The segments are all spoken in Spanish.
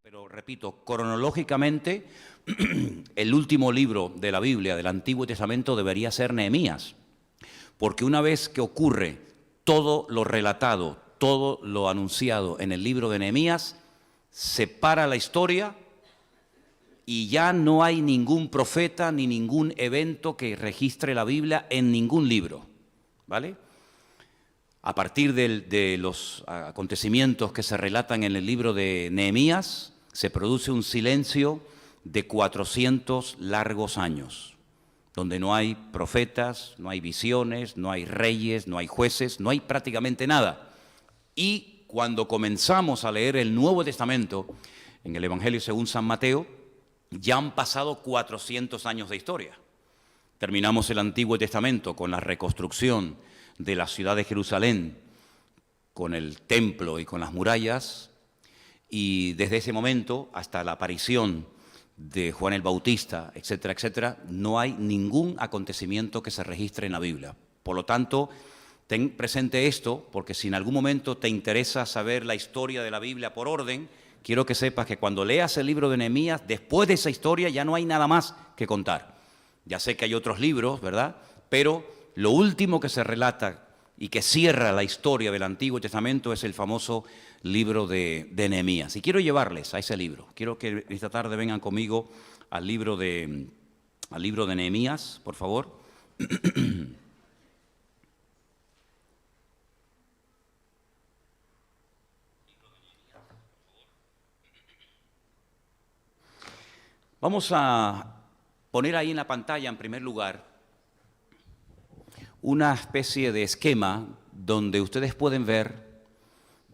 Pero repito, cronológicamente, el último libro de la Biblia, del Antiguo Testamento, debería ser Nehemías. Porque una vez que ocurre todo lo relatado, todo lo anunciado en el libro de Nehemías, se para la historia y ya no hay ningún profeta ni ningún evento que registre la Biblia en ningún libro, ¿vale? A partir de los acontecimientos que se relatan en el libro de Nehemías, se produce un silencio de 400 largos años, donde no hay profetas, no hay visiones, no hay reyes, no hay jueces, no hay prácticamente nada. Y cuando comenzamos a leer el Nuevo Testamento, en el Evangelio según San Mateo, ya han pasado 400 años de historia. Terminamos el Antiguo Testamento con la reconstrucción de la ciudad de Jerusalén, con el templo y con las murallas, y desde ese momento hasta la aparición de Juan el Bautista, etcétera, etcétera, no hay ningún acontecimiento que se registre en la Biblia. Por lo tanto, ten presente esto, porque si en algún momento te interesa saber la historia de la Biblia por orden, quiero que sepas que cuando leas el libro de Nehemías, después de esa historia ya no hay nada más que contar. Ya sé que hay otros libros, ¿verdad? Pero lo último que se relata y que cierra la historia del Antiguo Testamento es el famoso libro de Nehemías. Y quiero llevarles a ese libro. Quiero que esta tarde vengan conmigo al libro de Nehemías, por favor. Vamos a poner ahí en la pantalla, en primer lugar, una especie de esquema donde ustedes pueden ver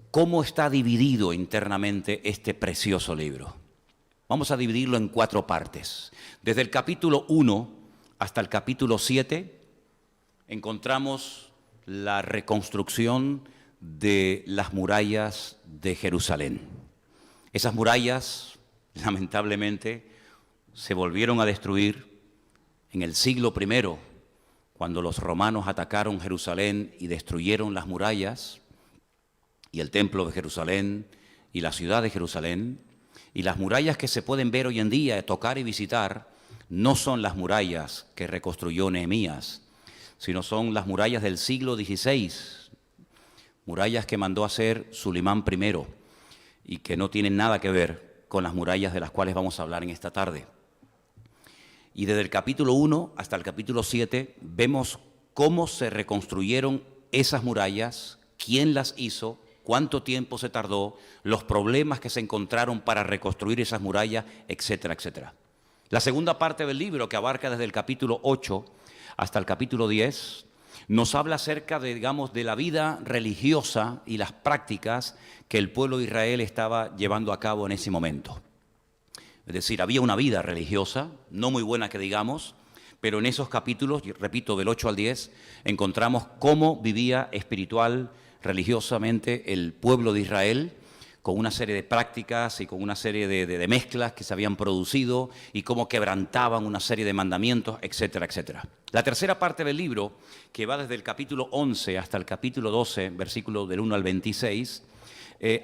cómo está dividido internamente este precioso libro. Vamos a dividirlo en 4 partes. Desde el capítulo 1 hasta el capítulo 7 encontramos la reconstrucción de las murallas de Jerusalén. Esas murallas, lamentablemente, se volvieron a destruir en el siglo I, cuando los romanos atacaron Jerusalén y destruyeron las murallas y el templo de Jerusalén y la ciudad de Jerusalén. Y las murallas que se pueden ver hoy en día, tocar y visitar, no son las murallas que reconstruyó Nehemías, sino son las murallas del siglo XVI, murallas que mandó hacer Sulimán I y que no tienen nada que ver con las murallas de las cuales vamos a hablar en esta tarde. Y desde el capítulo 1 hasta el capítulo 7 vemos cómo se reconstruyeron esas murallas, quién las hizo, cuánto tiempo se tardó, los problemas que se encontraron para reconstruir esas murallas, etcétera, etcétera. La segunda parte del libro, que abarca desde el capítulo 8 hasta el capítulo 10, nos habla acerca de, digamos, de la vida religiosa y las prácticas que el pueblo de Israel estaba llevando a cabo en ese momento. Es decir, había una vida religiosa, no muy buena que digamos, pero en esos capítulos, repito, del 8 al 10, encontramos cómo vivía espiritual, religiosamente el pueblo de Israel, con una serie de prácticas y con una serie de mezclas que se habían producido y cómo quebrantaban una serie de mandamientos, etcétera, etcétera. La tercera parte del libro, que va desde el capítulo 11 hasta el capítulo 12, versículos del 1 al 26,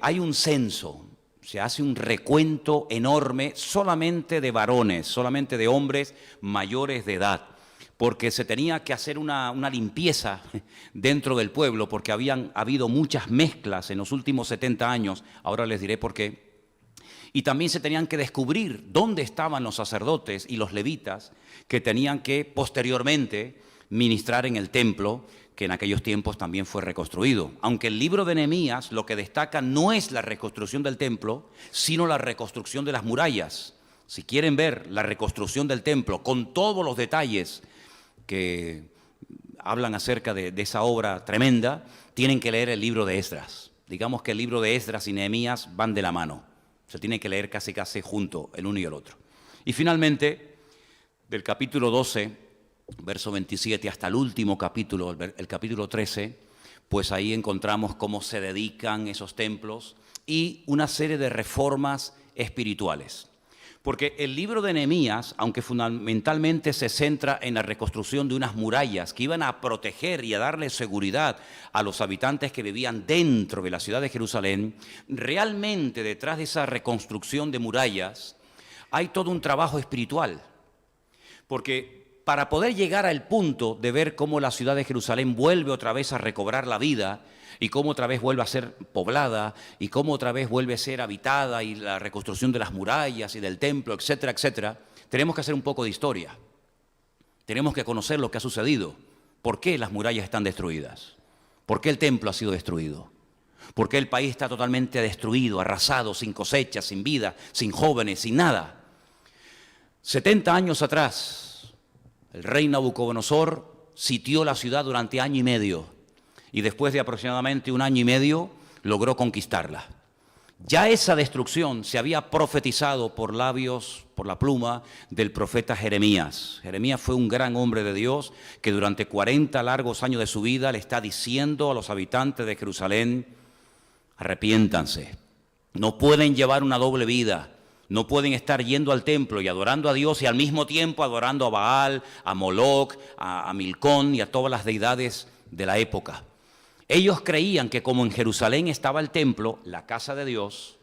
hay un censo. Se hace un recuento enorme solamente de varones, solamente de hombres mayores de edad, porque se tenía que hacer una limpieza dentro del pueblo, porque habían habido muchas mezclas en los últimos 70 años, ahora les diré por qué. Y también se tenían que descubrir dónde estaban los sacerdotes y los levitas que tenían que posteriormente ministrar en el templo, que en aquellos tiempos también fue reconstruido. Aunque el libro de Nehemías lo que destaca no es la reconstrucción del templo, sino la reconstrucción de las murallas. Si quieren ver la reconstrucción del templo con todos los detalles que hablan acerca de esa obra tremenda, tienen que leer el libro de Esdras. Digamos que el libro de Esdras y Nehemías van de la mano. Se tiene que leer casi junto el uno y el otro. Y finalmente, del capítulo 12, verso 27 hasta el último capítulo, el capítulo 13, pues ahí encontramos cómo se dedican esos templos y una serie de reformas espirituales. Porque el libro de Nehemías, aunque fundamentalmente se centra en la reconstrucción de unas murallas que iban a proteger y a darle seguridad a los habitantes que vivían dentro de la ciudad de Jerusalén, realmente detrás de esa reconstrucción de murallas hay todo un trabajo espiritual. Porque para poder llegar al punto de ver cómo la ciudad de Jerusalén vuelve otra vez a recobrar la vida, y cómo otra vez vuelve a ser poblada, y cómo otra vez vuelve a ser habitada, y la reconstrucción de las murallas y del templo, etcétera, etcétera, tenemos que hacer un poco de historia. Tenemos que conocer lo que ha sucedido. ¿Por qué las murallas están destruidas? ¿Por qué el templo ha sido destruido? ¿Por qué el país está totalmente destruido, arrasado, sin cosecha, sin vida, sin jóvenes, sin nada? 70 años atrás, el rey Nabucodonosor sitió la ciudad durante año y medio. Y después de aproximadamente un año y medio logró conquistarla. Ya esa destrucción se había profetizado por labios, por la pluma del profeta Jeremías. Jeremías fue un gran hombre de Dios que durante 40 largos años de su vida le está diciendo a los habitantes de Jerusalén: arrepiéntanse, no pueden llevar una doble vida. No pueden estar yendo al templo y adorando a Dios y al mismo tiempo adorando a Baal, a Moloc, a Milcón y a todas las deidades de la época. Ellos creían que como en Jerusalén estaba el templo, la casa de Dios,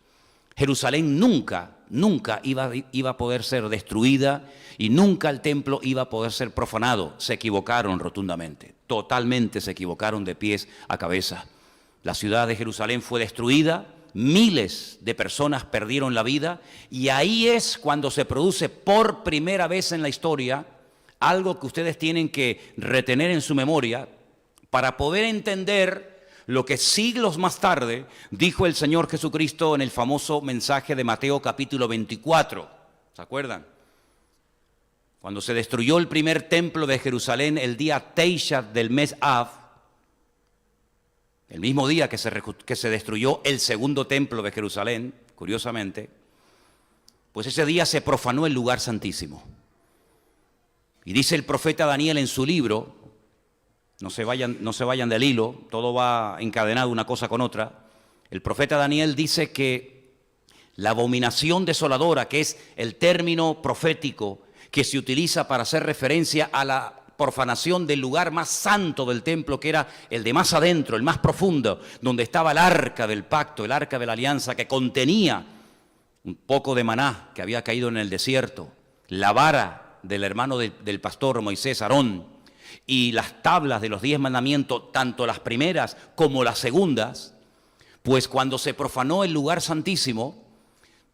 Jerusalén nunca iba a poder ser destruida y nunca el templo iba a poder ser profanado. Se equivocaron rotundamente, totalmente se equivocaron de pies a cabeza. La ciudad de Jerusalén fue destruida, miles de personas perdieron la vida y ahí es cuando se produce por primera vez en la historia algo que ustedes tienen que retener en su memoria para poder entender lo que siglos más tarde dijo el Señor Jesucristo en el famoso mensaje de Mateo capítulo 24. ¿Se acuerdan? Cuando se destruyó el primer templo de Jerusalén el día Teisha del mes Av, el mismo día que se destruyó el segundo templo de Jerusalén, curiosamente, pues ese día se profanó el lugar santísimo. Y dice el profeta Daniel en su libro, no se vayan del hilo, todo va encadenado una cosa con otra. El profeta Daniel dice que la abominación desoladora, que es el término profético que se utiliza para hacer referencia a la profanación del lugar más santo del templo, que era el de más adentro, el más profundo, donde estaba el arca del pacto, el arca de la alianza, que contenía un poco de maná que había caído en el desierto, la vara del hermano del pastor Moisés, Aarón, y las tablas de los 10 mandamientos, tanto las primeras como las segundas. Pues cuando se profanó el lugar santísimo,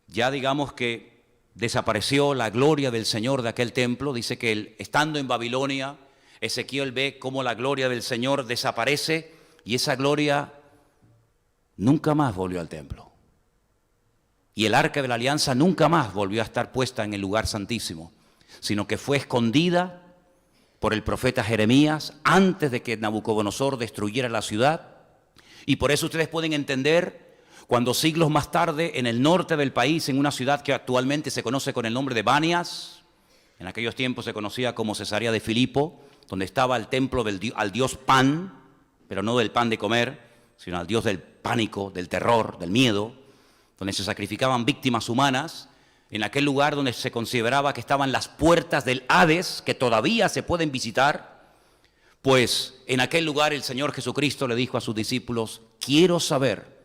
ya digamos que desapareció la gloria del Señor de aquel templo. Dice que estando en Babilonia, Ezequiel ve cómo la gloria del Señor desaparece y esa gloria nunca más volvió al templo. Y el arca de la alianza nunca más volvió a estar puesta en el lugar santísimo, sino que fue escondida por el profeta Jeremías antes de que Nabucodonosor destruyera la ciudad. Y por eso ustedes pueden entender cuando siglos más tarde en el norte del país, en una ciudad que actualmente se conoce con el nombre de Banias, en aquellos tiempos se conocía como Cesarea de Filipo, donde estaba el templo al dios Pan, pero no del pan de comer, sino al dios del pánico, del terror, del miedo, donde se sacrificaban víctimas humanas. En aquel lugar donde se consideraba que estaban las puertas del Hades, que todavía se pueden visitar, pues en aquel lugar el Señor Jesucristo le dijo a sus discípulos: quiero saber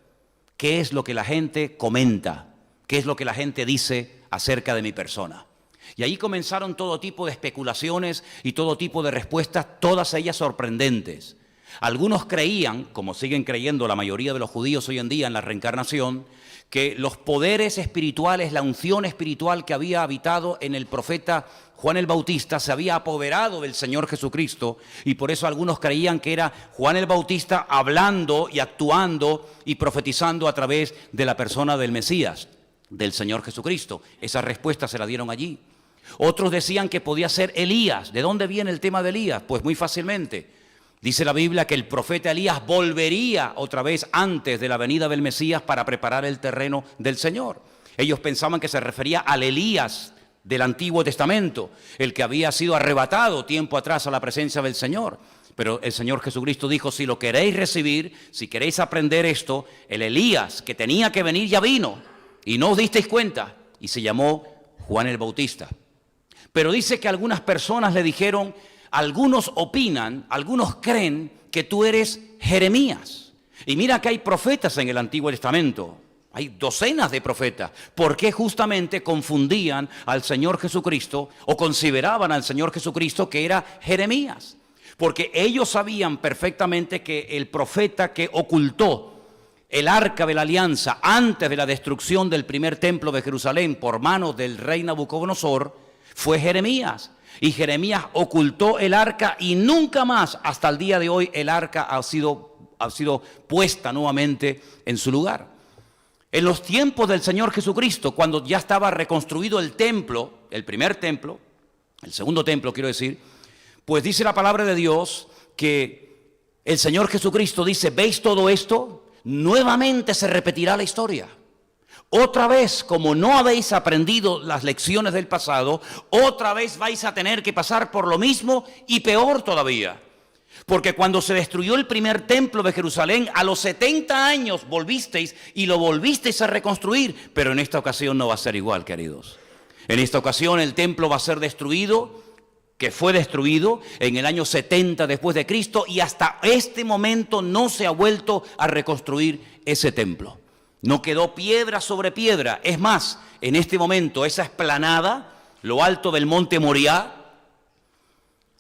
qué es lo que la gente comenta, qué es lo que la gente dice acerca de mi persona. Y ahí comenzaron todo tipo de especulaciones y todo tipo de respuestas, todas ellas sorprendentes. Algunos creían, como siguen creyendo la mayoría de los judíos hoy en día en la reencarnación, que los poderes espirituales, la unción espiritual que había habitado en el profeta Juan el Bautista se había apoderado del Señor Jesucristo, y por eso algunos creían que era Juan el Bautista hablando y actuando y profetizando a través de la persona del Mesías, del Señor Jesucristo. Esa respuesta se la dieron allí. Otros decían que podía ser Elías. ¿De dónde viene el tema de Elías? Pues muy fácilmente. Dice la Biblia que el profeta Elías volvería otra vez antes de la venida del Mesías para preparar el terreno del Señor. Ellos pensaban que se refería al Elías del Antiguo Testamento, el que había sido arrebatado tiempo atrás a la presencia del Señor. Pero el Señor Jesucristo dijo: si lo queréis recibir, si queréis aprender esto, el Elías que tenía que venir ya vino y no os disteis cuenta, y se llamó Juan el Bautista. Pero dice que algunas personas le dijeron, algunos opinan, algunos creen que tú eres Jeremías. Y mira que hay profetas en el Antiguo Testamento. Hay docenas de profetas. ¿Por qué justamente confundían al Señor Jesucristo o consideraban al Señor Jesucristo que era Jeremías? Porque ellos sabían perfectamente que el profeta que ocultó el arca de la alianza antes de la destrucción del primer templo de Jerusalén por manos del rey Nabucodonosor fue Jeremías. Y Jeremías ocultó el arca y nunca más hasta el día de hoy el arca ha sido puesta nuevamente en su lugar. En los tiempos del Señor Jesucristo, cuando ya estaba reconstruido el templo, el primer templo, el segundo templo quiero decir, pues dice la palabra de Dios que el Señor Jesucristo dice, ¿veis todo esto? Nuevamente se repetirá la historia. Otra vez, como no habéis aprendido las lecciones del pasado, otra vez vais a tener que pasar por lo mismo y peor todavía. Porque cuando se destruyó el primer templo de Jerusalén, a los 70 años volvisteis y lo volvisteis a reconstruir. Pero en esta ocasión no va a ser igual, queridos. En esta ocasión el templo va a ser destruido, que fue destruido en el año 70 después de Cristo, y hasta este momento no se ha vuelto a reconstruir ese templo. No quedó piedra sobre piedra. Es más, en este momento esa explanada, lo alto del monte Moriah,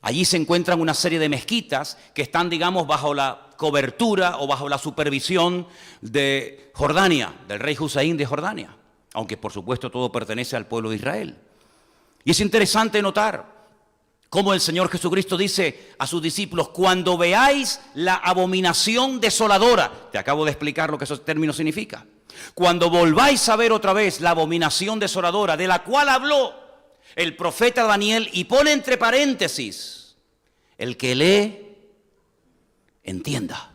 allí se encuentran una serie de mezquitas que están, digamos, bajo la cobertura o bajo la supervisión de Jordania, del rey Hussein de Jordania, aunque por supuesto todo pertenece al pueblo de Israel. Y es interesante notar cómo el Señor Jesucristo dice a sus discípulos, cuando veáis la abominación desoladora, te acabo de explicar lo que ese término significa, cuando volváis a ver otra vez la abominación desoladora de la cual habló el profeta Daniel, y pone entre paréntesis, el que lee, entienda.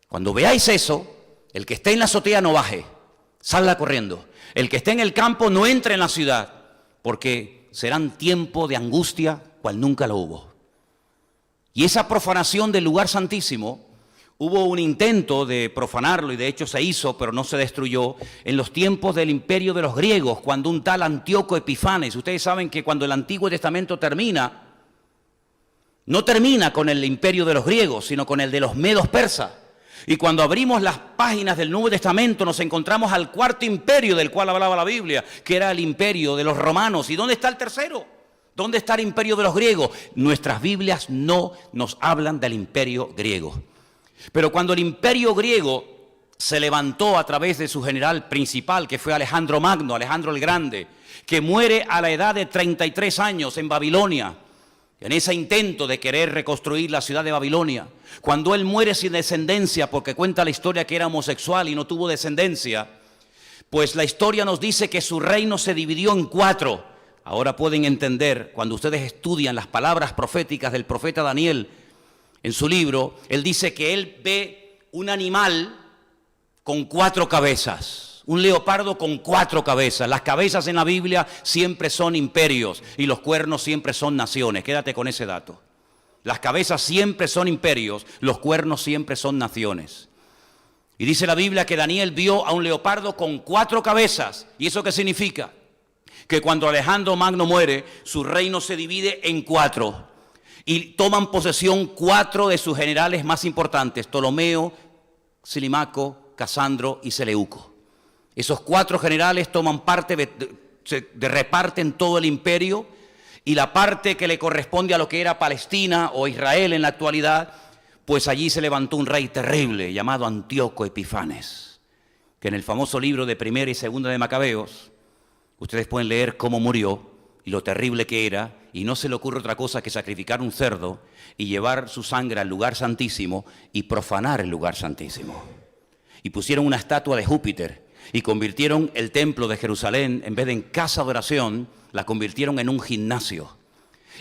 Cuando veáis eso, el que esté en la azotea no baje, salga corriendo. El que esté en el campo no entre en la ciudad, porque serán tiempo de angustia cual nunca lo hubo. Y esa profanación del lugar santísimo, hubo un intento de profanarlo y de hecho se hizo, pero no se destruyó, en los tiempos del imperio de los griegos, cuando un tal Antíoco Epifanes, ustedes saben que cuando el Antiguo Testamento termina, no termina con el imperio de los griegos, sino con el de los medos persas. Y cuando abrimos las páginas del Nuevo Testamento nos encontramos al cuarto imperio del cual hablaba la Biblia, que era el imperio de los romanos. ¿Y dónde está el tercero? ¿Dónde está el imperio de los griegos? Nuestras Biblias no nos hablan del imperio griego. Pero cuando el imperio griego se levantó a través de su general principal, que fue Alejandro Magno, Alejandro el Grande, que muere a la edad de 33 años en Babilonia, en ese intento de querer reconstruir la ciudad de Babilonia, cuando él muere sin descendencia, porque cuenta la historia que era homosexual y no tuvo descendencia, pues la historia nos dice que su reino se dividió en 4. Ahora pueden entender, cuando ustedes estudian las palabras proféticas del profeta Daniel en su libro, él dice que él ve un animal con 4 cabezas, un leopardo con 4 cabezas. Las cabezas en la Biblia siempre son imperios y los cuernos siempre son naciones. Quédate con ese dato. Las cabezas siempre son imperios, los cuernos siempre son naciones. Y dice la Biblia que Daniel vio a un leopardo con 4 cabezas. ¿Y eso qué significa? Que cuando Alejandro Magno muere, su reino se divide en 4. Y toman posesión 4 de sus generales más importantes, Ptolomeo, Silimaco, Casandro y Seleuco. Esos 4 generales toman parte, reparten todo el imperio, y la parte que le corresponde a lo que era Palestina o Israel en la actualidad, pues allí se levantó un rey terrible llamado Antíoco Epifanes, que en el famoso libro de Primera y Segunda de Macabeos, ustedes pueden leer cómo murió y lo terrible que era, y no se le ocurre otra cosa que sacrificar un cerdo y llevar su sangre al lugar santísimo y profanar el lugar santísimo. Y pusieron una estatua de Júpiter y convirtieron el templo de Jerusalén, en vez de en casa de oración, la convirtieron en un gimnasio.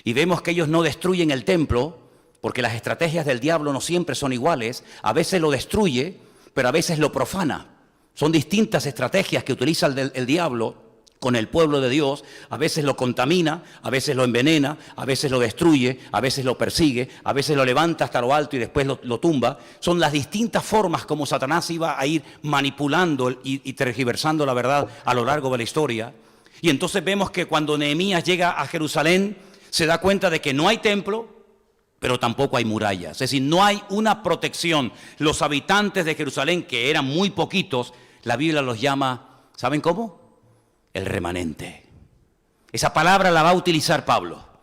Y vemos que ellos no destruyen el templo, porque las estrategias del diablo no siempre son iguales. A veces lo destruye, pero a veces lo profana. Son distintas estrategias que utiliza el diablo con el pueblo de Dios. A veces lo contamina, a veces lo envenena, a veces lo destruye, a veces lo persigue, a veces lo levanta hasta lo alto y después lo tumba. Son las distintas formas como Satanás iba a ir manipulando y tergiversando la verdad a lo largo de la historia. Y entonces vemos que cuando Nehemías llega a Jerusalén, se da cuenta de que no hay templo, pero tampoco hay murallas. Es decir, no hay una protección. Los habitantes de Jerusalén, que eran muy poquitos, la Biblia los llama, ¿saben cómo? El remanente. Esa palabra la va a utilizar Pablo.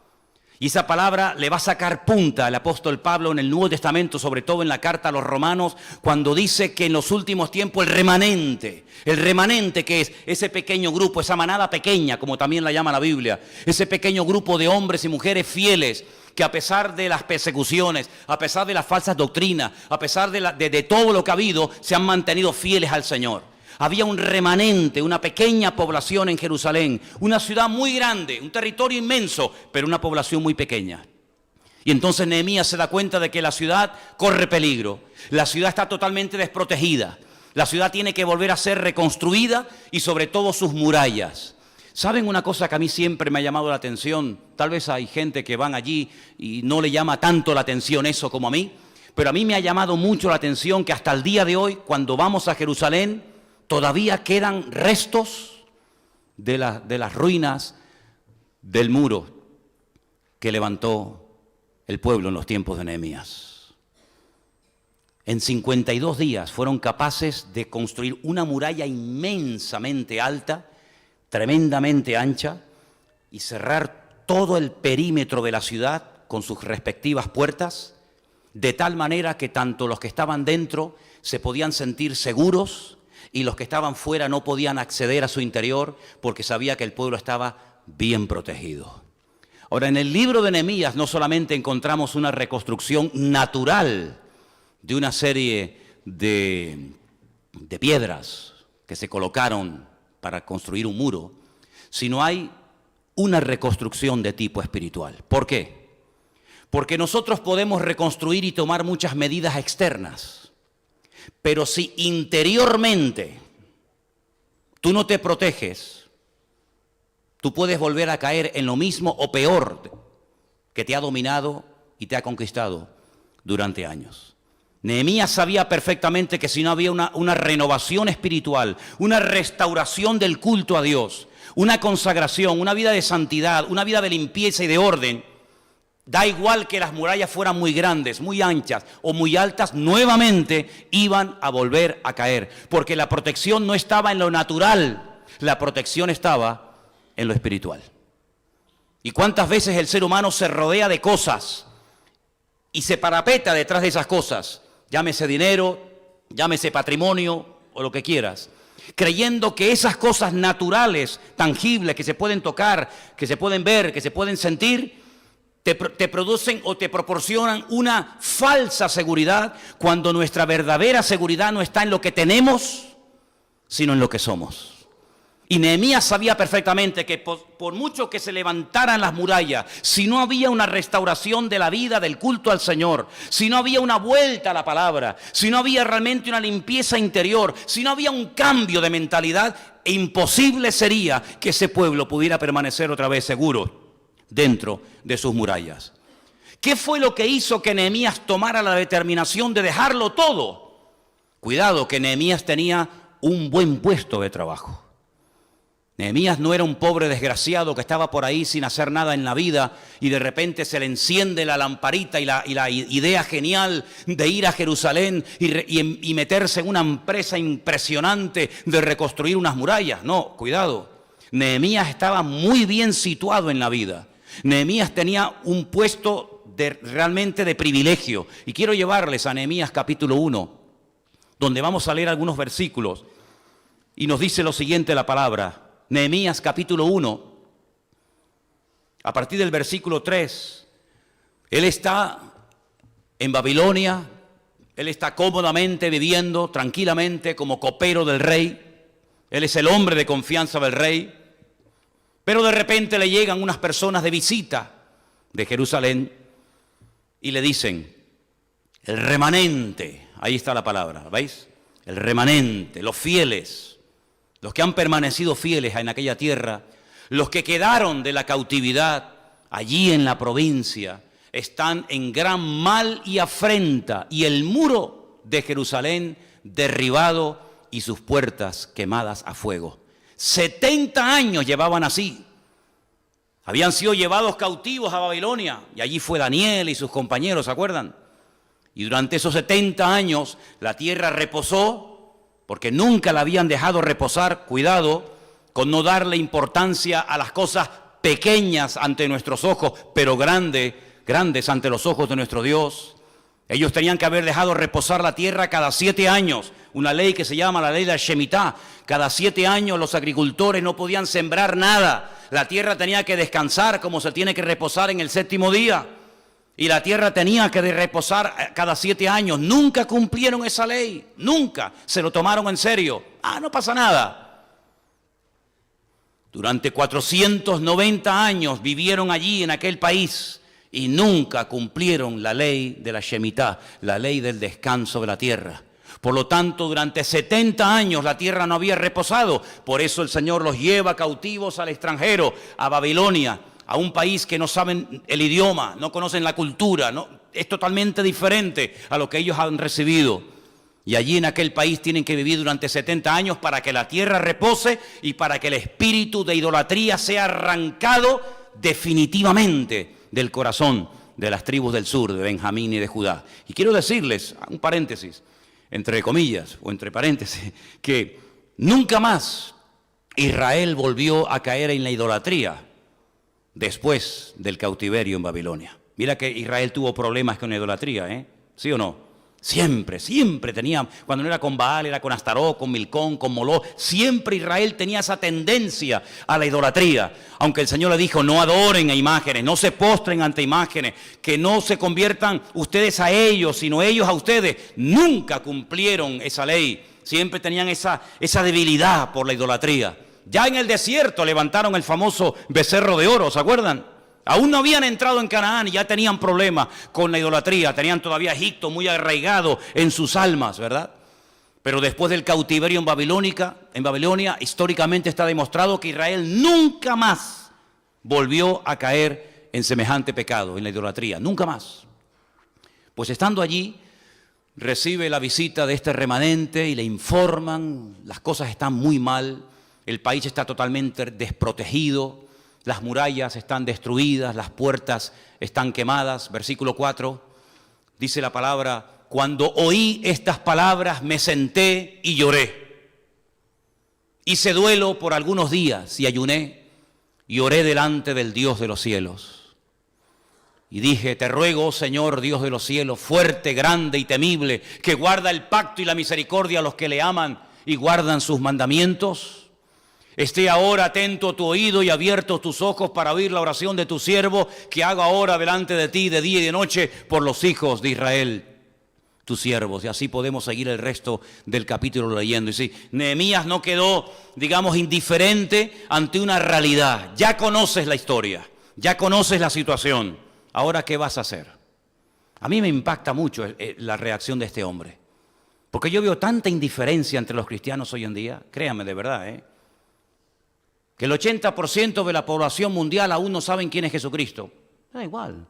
Y esa palabra le va a sacar punta al apóstol Pablo en el Nuevo Testamento, sobre todo en la carta a los Romanos, cuando dice que en los últimos tiempos el remanente que es ese pequeño grupo, esa manada pequeña, como también la llama la Biblia, ese pequeño grupo de hombres y mujeres fieles, que a pesar de las persecuciones, a pesar de las falsas doctrinas, a pesar de todo lo que ha habido, se han mantenido fieles al Señor. Había un remanente, una pequeña población en Jerusalén, una ciudad muy grande, un territorio inmenso, pero una población muy pequeña. Y entonces Nehemías se da cuenta de que la ciudad corre peligro, la ciudad está totalmente desprotegida, la ciudad tiene que volver a ser reconstruida y sobre todo sus murallas. ¿Saben una cosa que a mí siempre me ha llamado la atención? Tal vez hay gente que van allí y no le llama tanto la atención eso como a mí, pero a mí me ha llamado mucho la atención que hasta el día de hoy, cuando vamos a Jerusalén, todavía quedan restos de las ruinas del muro que levantó el pueblo en los tiempos de Nehemías. En 52 días fueron capaces de construir una muralla inmensamente alta, tremendamente ancha, y cerrar todo el perímetro de la ciudad con sus respectivas puertas, de tal manera que tanto los que estaban dentro se podían sentir seguros, y los que estaban fuera no podían acceder a su interior porque sabía que el pueblo estaba bien protegido. Ahora, en el libro de Nehemías no solamente encontramos una reconstrucción natural de una serie de piedras que se colocaron para construir un muro, sino hay una reconstrucción de tipo espiritual. ¿Por qué? Porque nosotros podemos reconstruir y tomar muchas medidas externas, pero si interiormente tú no te proteges, tú puedes volver a caer en lo mismo o peor que te ha dominado y te ha conquistado durante años. Nehemías sabía perfectamente que si no había una renovación espiritual, una restauración del culto a Dios, una consagración, una vida de santidad, una vida de limpieza y de orden, da igual que las murallas fueran muy grandes, muy anchas o muy altas, nuevamente iban a volver a caer, porque la protección no estaba en lo natural, la protección estaba en lo espiritual. ¿Y cuántas veces el ser humano se rodea de cosas y se parapeta detrás de esas cosas? Llámese dinero, llámese patrimonio o lo que quieras, creyendo que esas cosas naturales, tangibles, que se pueden tocar, que se pueden ver, que se pueden sentir, te producen o te proporcionan una falsa seguridad, cuando nuestra verdadera seguridad no está en lo que tenemos, sino en lo que somos. Y Nehemías sabía perfectamente que por mucho que se levantaran las murallas, si no había una restauración de la vida, del culto al Señor, si no había una vuelta a la palabra, si no había realmente una limpieza interior, si no había un cambio de mentalidad, imposible sería que ese pueblo pudiera permanecer otra vez seguro dentro de sus murallas. ¿Qué fue lo que hizo que Nehemías tomara la determinación de dejarlo todo? Cuidado, que Nehemías tenía un buen puesto de trabajo. Nehemías no era un pobre desgraciado que estaba por ahí sin hacer nada en la vida y de repente se le enciende la lamparita y la idea genial de ir a Jerusalén y meterse en una empresa impresionante de reconstruir unas murallas. No, cuidado. Nehemías estaba muy bien situado en la vida. Nehemías tenía un puesto realmente de privilegio. Y quiero llevarles a Nehemías capítulo 1, donde vamos a leer algunos versículos. Y nos dice lo siguiente la palabra. Nehemías capítulo 1, a partir del versículo 3. Él está en Babilonia, él está cómodamente viviendo, tranquilamente, como copero del rey. Él es el hombre de confianza del rey. Pero de repente le llegan unas personas de visita de Jerusalén y le dicen, el remanente, ahí está la palabra, ¿veis? El remanente, los fieles, los que han permanecido fieles en aquella tierra, los que quedaron de la cautividad allí en la provincia, están en gran mal y afrenta, y el muro de Jerusalén derribado y sus puertas quemadas a fuego. 70 años llevaban así. Habían sido llevados cautivos a Babilonia y allí fue Daniel y sus compañeros, ¿se acuerdan? Y durante esos 70 años la tierra reposó, porque nunca la habían dejado reposar. Cuidado con no darle importancia a las cosas pequeñas ante nuestros ojos, pero grandes ante los ojos de nuestro Dios. Ellos tenían que haber dejado reposar la tierra cada 7 años, una ley que se llama la ley de la Shemitah. Cada 7 años los agricultores no podían sembrar nada. La tierra tenía que descansar como se tiene que reposar en el 7º día. Y la tierra tenía que reposar cada 7 años. Nunca cumplieron esa ley, nunca se lo tomaron en serio. No pasa nada. Durante 490 años vivieron allí en aquel país y nunca cumplieron la ley de la Shemitah, la ley del descanso de la tierra. Por lo tanto, durante 70 años la tierra no había reposado. Por eso el Señor los lleva cautivos al extranjero, a Babilonia, a un país que no saben el idioma, no conocen la cultura, es totalmente diferente a lo que ellos han recibido. Y allí en aquel país tienen que vivir durante 70 años para que la tierra repose y para que el espíritu de idolatría sea arrancado definitivamente del corazón de las tribus del sur, de Benjamín y de Judá. Y quiero decirles, un paréntesis, entre comillas o entre paréntesis, que nunca más Israel volvió a caer en la idolatría después del cautiverio en Babilonia. Mira que Israel tuvo problemas con la idolatría, ¿sí o no? Siempre tenía, cuando no era con Baal, era con Astaró, con Milcón, con Moló. Siempre Israel tenía esa tendencia a la idolatría. Aunque el Señor le dijo, no adoren a imágenes, no se postren ante imágenes, que no se conviertan ustedes a ellos, sino ellos a ustedes. Nunca cumplieron esa ley. Siempre tenían esa debilidad por la idolatría. Ya en el desierto levantaron el famoso becerro de oro, ¿se acuerdan? Aún no habían entrado en Canaán y ya tenían problemas con la idolatría. Tenían todavía Egipto muy arraigado en sus almas, ¿verdad? Pero después del cautiverio en Babilonia, históricamente está demostrado que Israel nunca más volvió a caer en semejante pecado, en la idolatría. Nunca más. Pues estando allí, recibe la visita de este remanente y le informan, las cosas están muy mal, el país está totalmente desprotegido. Las murallas están destruidas, las puertas están quemadas. Versículo 4, dice la palabra, cuando oí estas palabras me senté y lloré. Hice duelo por algunos días y ayuné y oré delante del Dios de los cielos. Y dije, te ruego, oh Señor, Dios de los cielos, fuerte, grande y temible, que guarda el pacto y la misericordia a los que le aman y guardan sus mandamientos. Esté ahora atento tu oído y abiertos tus ojos para oír la oración de tu siervo que hago ahora delante de ti de día y de noche por los hijos de Israel, tus siervos. Y así podemos seguir el resto del capítulo leyendo. Y sí, Nehemías no quedó, digamos, indiferente ante una realidad. Ya conoces la historia, ya conoces la situación. Ahora, ¿qué vas a hacer? A mí me impacta mucho la reacción de este hombre. Porque yo veo tanta indiferencia entre los cristianos hoy en día. Créanme, de verdad, que el 80% de la población mundial aún no saben quién es Jesucristo. Da igual.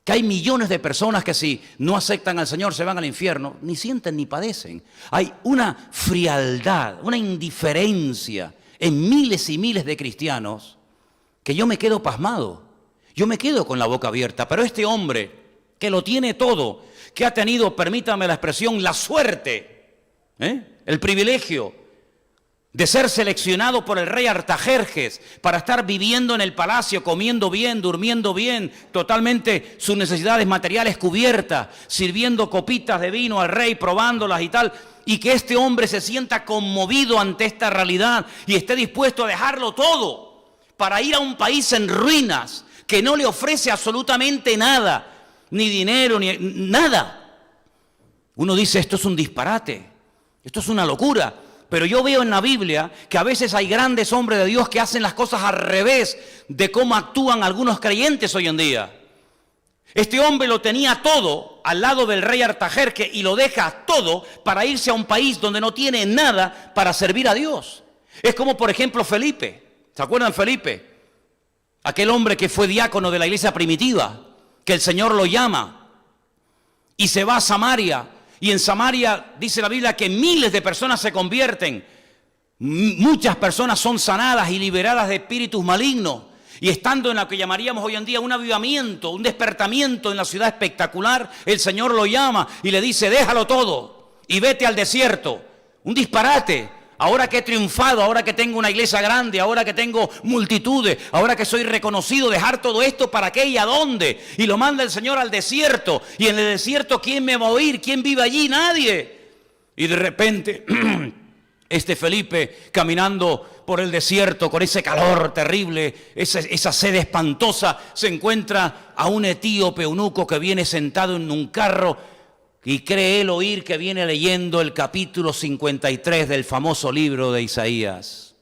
Que hay millones de personas que si no aceptan al Señor se van al infierno, ni sienten ni padecen. Hay una frialdad, una indiferencia en miles y miles de cristianos que yo me quedo pasmado. Yo me quedo con la boca abierta. Pero este hombre que lo tiene todo, que ha tenido, permítame la expresión, la suerte, el privilegio de ser seleccionado por el rey Artajerjes para estar viviendo en el palacio, comiendo bien, durmiendo bien, totalmente sus necesidades materiales cubiertas, sirviendo copitas de vino al rey, probándolas y tal, y que este hombre se sienta conmovido ante esta realidad y esté dispuesto a dejarlo todo para ir a un país en ruinas que no le ofrece absolutamente nada, ni dinero, ni nada. Uno dice, esto es un disparate, esto es una locura. Pero yo veo en la Biblia que a veces hay grandes hombres de Dios que hacen las cosas al revés de cómo actúan algunos creyentes hoy en día. Este hombre lo tenía todo al lado del rey Artajerjes y lo deja todo para irse a un país donde no tiene nada para servir a Dios. Es como, por ejemplo, Felipe. ¿Se acuerdan Felipe? Aquel hombre que fue diácono de la iglesia primitiva, que el Señor lo llama y se va a Samaria. Y en Samaria dice la Biblia que miles de personas se convierten. Muchas personas son sanadas y liberadas de espíritus malignos y estando en lo que llamaríamos hoy en día un avivamiento, un despertamiento en la ciudad espectacular, el Señor lo llama y le dice, déjalo todo y vete al desierto. Un disparate. Ahora que he triunfado, ahora que tengo una iglesia grande, ahora que tengo multitudes, ahora que soy reconocido, dejar todo esto, ¿para qué y a dónde? Y lo manda el Señor al desierto. Y en el desierto, ¿quién me va a oír? ¿Quién vive allí? Nadie. Y de repente, Felipe, caminando por el desierto, con ese calor terrible, esa sed espantosa, se encuentra a un etíope eunuco que viene sentado en un carro. Y cree él oír que viene leyendo el capítulo 53 del famoso libro de Isaías.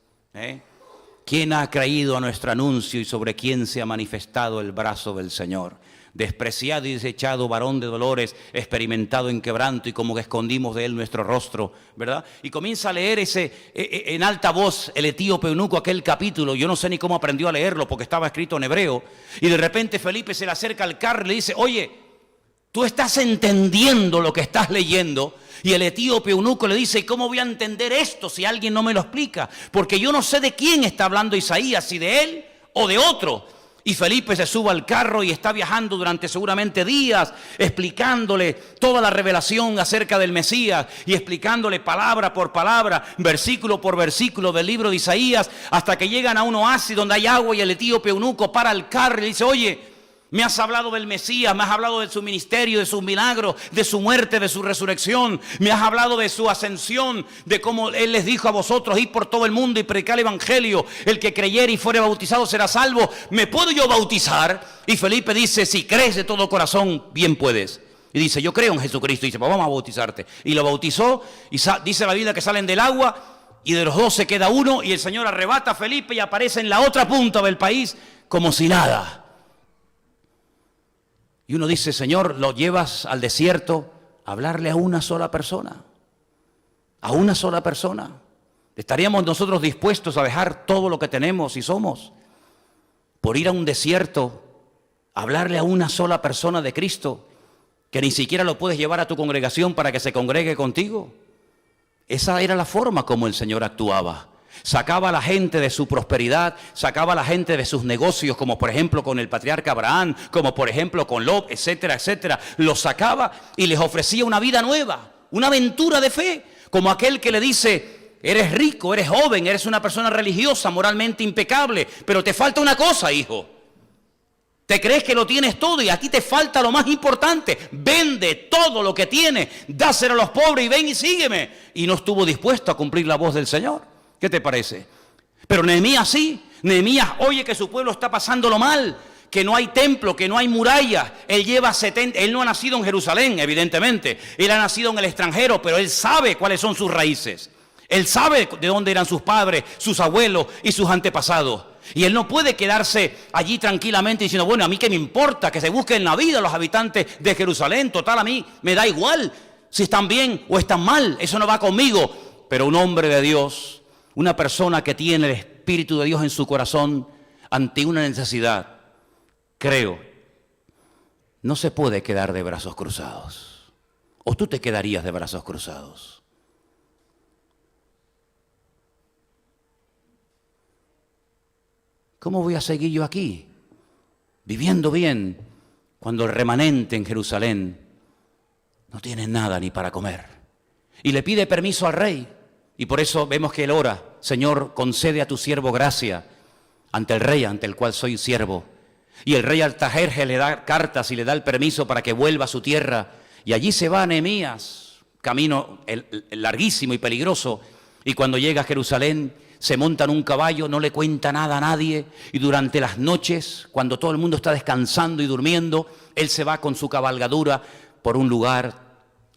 ¿Quién ha creído a nuestro anuncio y sobre quién se ha manifestado el brazo del Señor? Despreciado y desechado, varón de dolores, experimentado en quebranto y como que escondimos de él nuestro rostro, ¿verdad? Y comienza a leer en alta voz el etíope eunuco aquel capítulo. Yo no sé ni cómo aprendió a leerlo porque estaba escrito en hebreo. Y de repente Felipe se le acerca al carro y le dice, oye, tú estás entendiendo lo que estás leyendo. Y el etíope eunuco le dice, ¿y cómo voy a entender esto si alguien no me lo explica? Porque yo no sé de quién está hablando Isaías, si de él o de otro. Y Felipe se sube al carro y está viajando durante seguramente días, explicándole toda la revelación acerca del Mesías y explicándole palabra por palabra, versículo por versículo del libro de Isaías, hasta que llegan a un oasis donde hay agua y el etíope eunuco para el carro y le dice, oye, me has hablado del Mesías, me has hablado de su ministerio, de sus milagros, de su muerte, de su resurrección. Me has hablado de su ascensión, de cómo Él les dijo a vosotros, id por todo el mundo y predicar el evangelio. El que creyere y fuere bautizado será salvo. ¿Me puedo yo bautizar? Y Felipe dice, si crees de todo corazón, bien puedes. Y dice, yo creo en Jesucristo. Y dice, pues vamos a bautizarte. Y lo bautizó y dice la Biblia que salen del agua y de los dos se queda uno y el Señor arrebata a Felipe y aparece en la otra punta del país como si nada. Y uno dice, Señor, lo llevas al desierto a hablarle a una sola persona. A una sola persona. ¿Estaríamos nosotros dispuestos a dejar todo lo que tenemos y somos por ir a un desierto a hablarle a una sola persona de Cristo que ni siquiera lo puedes llevar a tu congregación para que se congregue contigo? Esa era la forma como el Señor actuaba. Sacaba a la gente de su prosperidad, sacaba a la gente de sus negocios, como por ejemplo con el patriarca Abraham, como por ejemplo con Lot, etcétera, etcétera. Los sacaba y les ofrecía una vida nueva, una aventura de fe, como aquel que le dice, eres rico, eres joven, eres una persona religiosa, moralmente impecable, pero te falta una cosa, hijo. Te crees que lo tienes todo y a ti te falta lo más importante. Vende todo lo que tienes, dáselo a los pobres y ven y sígueme. Y no estuvo dispuesto a cumplir la voz del Señor. ¿Qué te parece? Pero Nehemías sí. Nehemías oye que su pueblo está pasándolo mal, que no hay templo, que no hay muralla. Él no ha nacido en Jerusalén, evidentemente. Él ha nacido en el extranjero, pero él sabe cuáles son sus raíces. Él sabe de dónde eran sus padres, sus abuelos y sus antepasados. Y él no puede quedarse allí tranquilamente diciendo, bueno, a mí qué me importa, que se busquen la vida los habitantes de Jerusalén. Total, a mí me da igual si están bien o están mal. Eso no va conmigo. Pero un hombre de Dios, una persona que tiene el Espíritu de Dios en su corazón ante una necesidad, creo, no se puede quedar de brazos cruzados. ¿O tú te quedarías de brazos cruzados? ¿Cómo voy a seguir yo aquí, viviendo bien, cuando el remanente en Jerusalén no tiene nada ni para comer? Y le pide permiso al rey. Y por eso vemos que él ora, Señor, concede a tu siervo gracia ante el rey, ante el cual soy siervo. Y el rey Artajerjes le da cartas y le da el permiso para que vuelva a su tierra. Y allí se va Nehemías, camino larguísimo y peligroso. Y cuando llega a Jerusalén, se monta en un caballo, no le cuenta nada a nadie. Y durante las noches, cuando todo el mundo está descansando y durmiendo, él se va con su cabalgadura por un lugar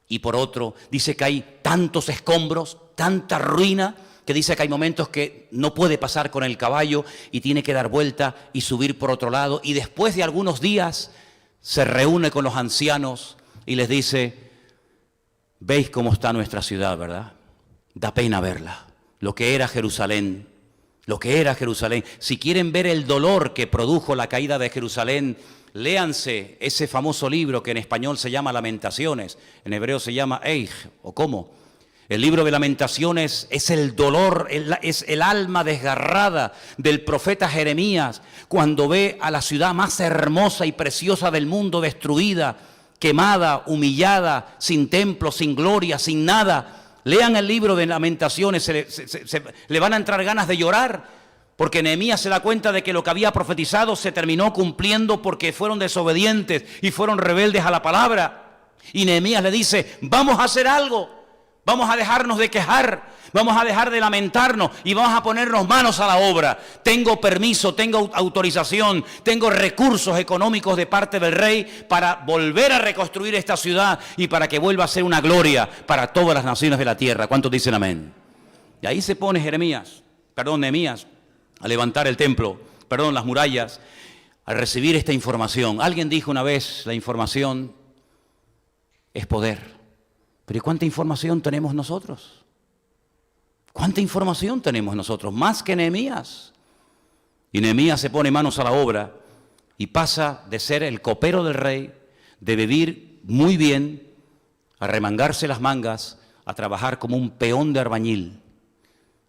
y por otro. Dice que hay tantos escombros, tanta ruina, que dice que hay momentos que no puede pasar con el caballo y tiene que dar vuelta y subir por otro lado. Y después de algunos días se reúne con los ancianos y les dice, veis cómo está nuestra ciudad, ¿verdad? Da pena verla. Lo que era Jerusalén, lo que era Jerusalén. Si quieren ver el dolor que produjo la caída de Jerusalén, léanse ese famoso libro que en español se llama Lamentaciones, en hebreo se llama Eich, o ¿cómo? El libro de Lamentaciones es el dolor, es el alma desgarrada del profeta Jeremías cuando ve a la ciudad más hermosa y preciosa del mundo destruida, quemada, humillada, sin templo, sin gloria, sin nada. Lean el libro de Lamentaciones, le van a entrar ganas de llorar, porque Nehemías se da cuenta de que lo que había profetizado se terminó cumpliendo porque fueron desobedientes y fueron rebeldes a la palabra. Y Nehemías le dice, vamos a hacer algo. Vamos a dejarnos de quejar, vamos a dejar de lamentarnos y vamos a ponernos manos a la obra. Tengo permiso, tengo autorización, tengo recursos económicos de parte del rey para volver a reconstruir esta ciudad y para que vuelva a ser una gloria para todas las naciones de la tierra. ¿Cuántos dicen amén? Y ahí se pone Nehemías, a levantar el templo, las murallas, a recibir esta información. Alguien dijo una vez, la información es poder. Pero ¿y cuánta información tenemos nosotros? ¿Cuánta información tenemos nosotros? Más que Nehemías. Y Nehemías se pone manos a la obra y pasa de ser el copero del rey, de vivir muy bien, a remangarse las mangas, a trabajar como un peón de albañil.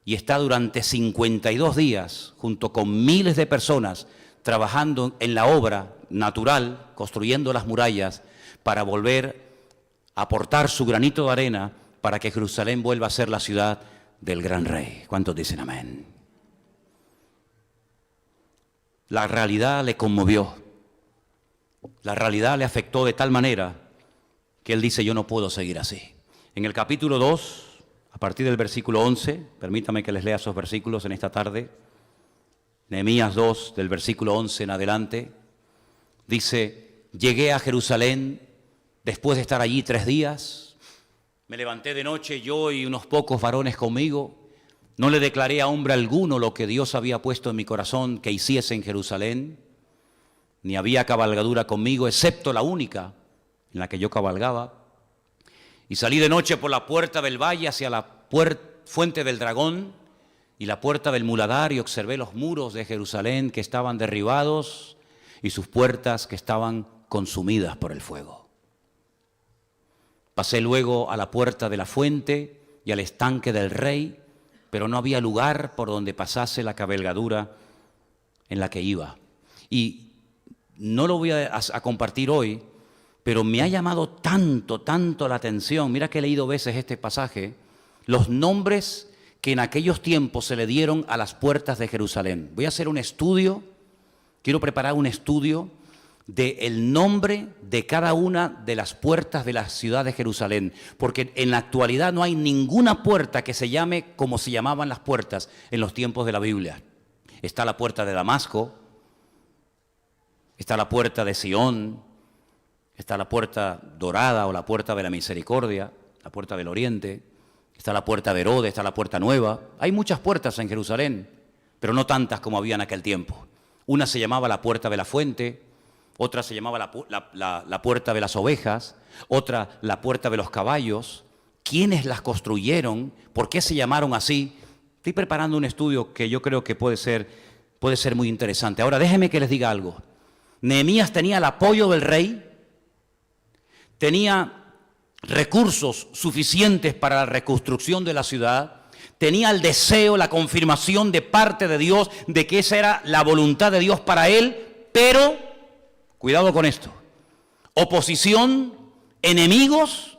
Y está durante 52 días, junto con miles de personas, trabajando en la obra natural, construyendo las murallas, para volver aportar su granito de arena para que Jerusalén vuelva a ser la ciudad del gran rey. ¿Cuántos dicen amén? La realidad le conmovió. La realidad le afectó de tal manera que él dice, yo no puedo seguir así. En el capítulo 2, a partir del versículo 11, permítame que les lea esos versículos en esta tarde. Nehemías 2, del versículo 11 en adelante, dice, llegué a Jerusalén después de estar allí 3 días, me levanté de noche yo y unos pocos varones conmigo, no le declaré a hombre alguno lo que Dios había puesto en mi corazón que hiciese en Jerusalén, ni había cabalgadura conmigo, excepto la única en la que yo cabalgaba, y salí de noche por la puerta del valle hacia la fuente del dragón y la puerta del muladar y observé los muros de Jerusalén que estaban derribados y sus puertas que estaban consumidas por el fuego. Pasé luego a la puerta de la fuente y al estanque del rey, pero no había lugar por donde pasase la cabalgadura en la que iba. Y no lo voy a compartir hoy, pero me ha llamado tanto la atención, mira que he leído veces este pasaje, los nombres que en aquellos tiempos se le dieron a las puertas de Jerusalén. Voy a hacer un estudio, quiero preparar un estudio del nombre de cada una de las puertas de la ciudad de Jerusalén, porque en la actualidad no hay ninguna puerta que se llame como se llamaban las puertas en los tiempos de la Biblia. Está la puerta de Damasco, está la puerta de Sion, está la puerta dorada o la puerta de la misericordia, la puerta del oriente, está la puerta de Herodes, está la puerta nueva. Hay muchas puertas en Jerusalén, pero no tantas como había en aquel tiempo. Una se llamaba la puerta de la fuente, otra se llamaba la puerta de las ovejas, otra la puerta de los caballos. ¿Quiénes las construyeron? ¿Por qué se llamaron así? Estoy preparando un estudio que yo creo que puede ser muy interesante. Ahora, déjenme que les diga algo. Nehemías tenía el apoyo del rey, tenía recursos suficientes para la reconstrucción de la ciudad, tenía el deseo, la confirmación de parte de Dios de que esa era la voluntad de Dios para él, pero, cuidado con esto, oposición, enemigos,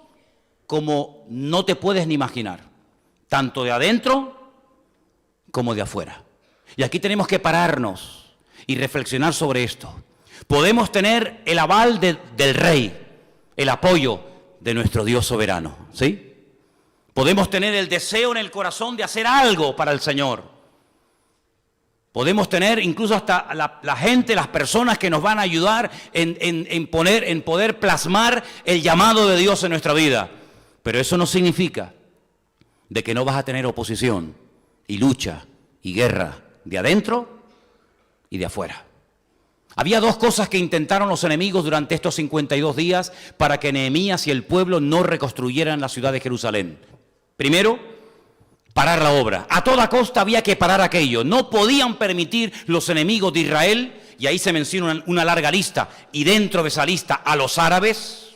como no te puedes ni imaginar, tanto de adentro como de afuera. Y aquí tenemos que pararnos y reflexionar sobre esto. Podemos tener el aval del rey, el apoyo de nuestro Dios soberano, ¿sí? Podemos tener el deseo en el corazón de hacer algo para el Señor. Podemos tener incluso hasta la gente, las personas que nos van a ayudar en poder plasmar el llamado de Dios en nuestra vida. Pero eso no significa de que no vas a tener oposición y lucha y guerra de adentro y de afuera. Había dos cosas que intentaron los enemigos durante estos 52 días para que Nehemías y el pueblo no reconstruyeran la ciudad de Jerusalén. Primero, parar la obra. A toda costa había que parar aquello. No podían permitir los enemigos de Israel, y ahí se menciona una larga lista, y dentro de esa lista a los árabes,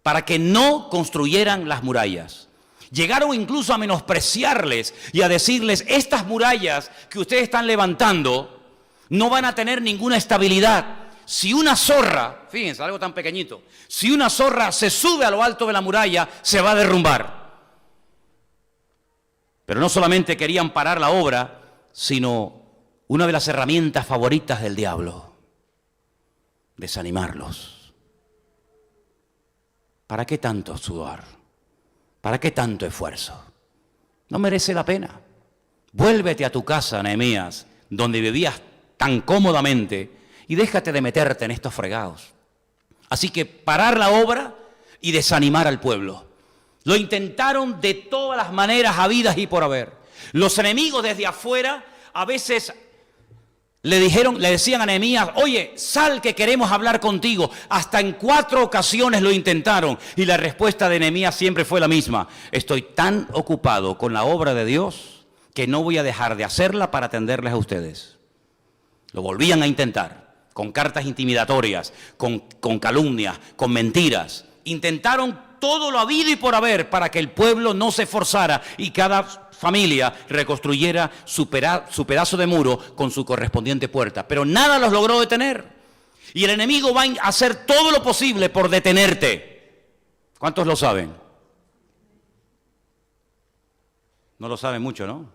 para que no construyeran las murallas. Llegaron incluso a menospreciarles y a decirles, estas murallas que ustedes están levantando no van a tener ninguna estabilidad. Si una zorra, fíjense, algo tan pequeñito, si una zorra se sube a lo alto de la muralla, se va a derrumbar. Pero no solamente querían parar la obra, sino una de las herramientas favoritas del diablo, desanimarlos. ¿Para qué tanto sudor? ¿Para qué tanto esfuerzo? No merece la pena. Vuélvete a tu casa, Nehemías, donde vivías tan cómodamente, y déjate de meterte en estos fregados. Así que parar la obra y desanimar al pueblo. Lo intentaron de todas las maneras habidas y por haber. Los enemigos desde afuera a veces le decían a Nehemías, oye, sal que queremos hablar contigo. Hasta en 4 ocasiones lo intentaron y la respuesta de Nehemías siempre fue la misma. Estoy tan ocupado con la obra de Dios que no voy a dejar de hacerla para atenderles a ustedes. Lo volvían a intentar, con cartas intimidatorias, con calumnias, con mentiras. Intentaron todo lo habido y por haber para que el pueblo no se esforzara y cada familia reconstruyera su pedazo de muro con su correspondiente puerta. Pero nada los logró detener. Y el enemigo va a hacer todo lo posible por detenerte. ¿Cuántos lo saben? No lo saben mucho, ¿no?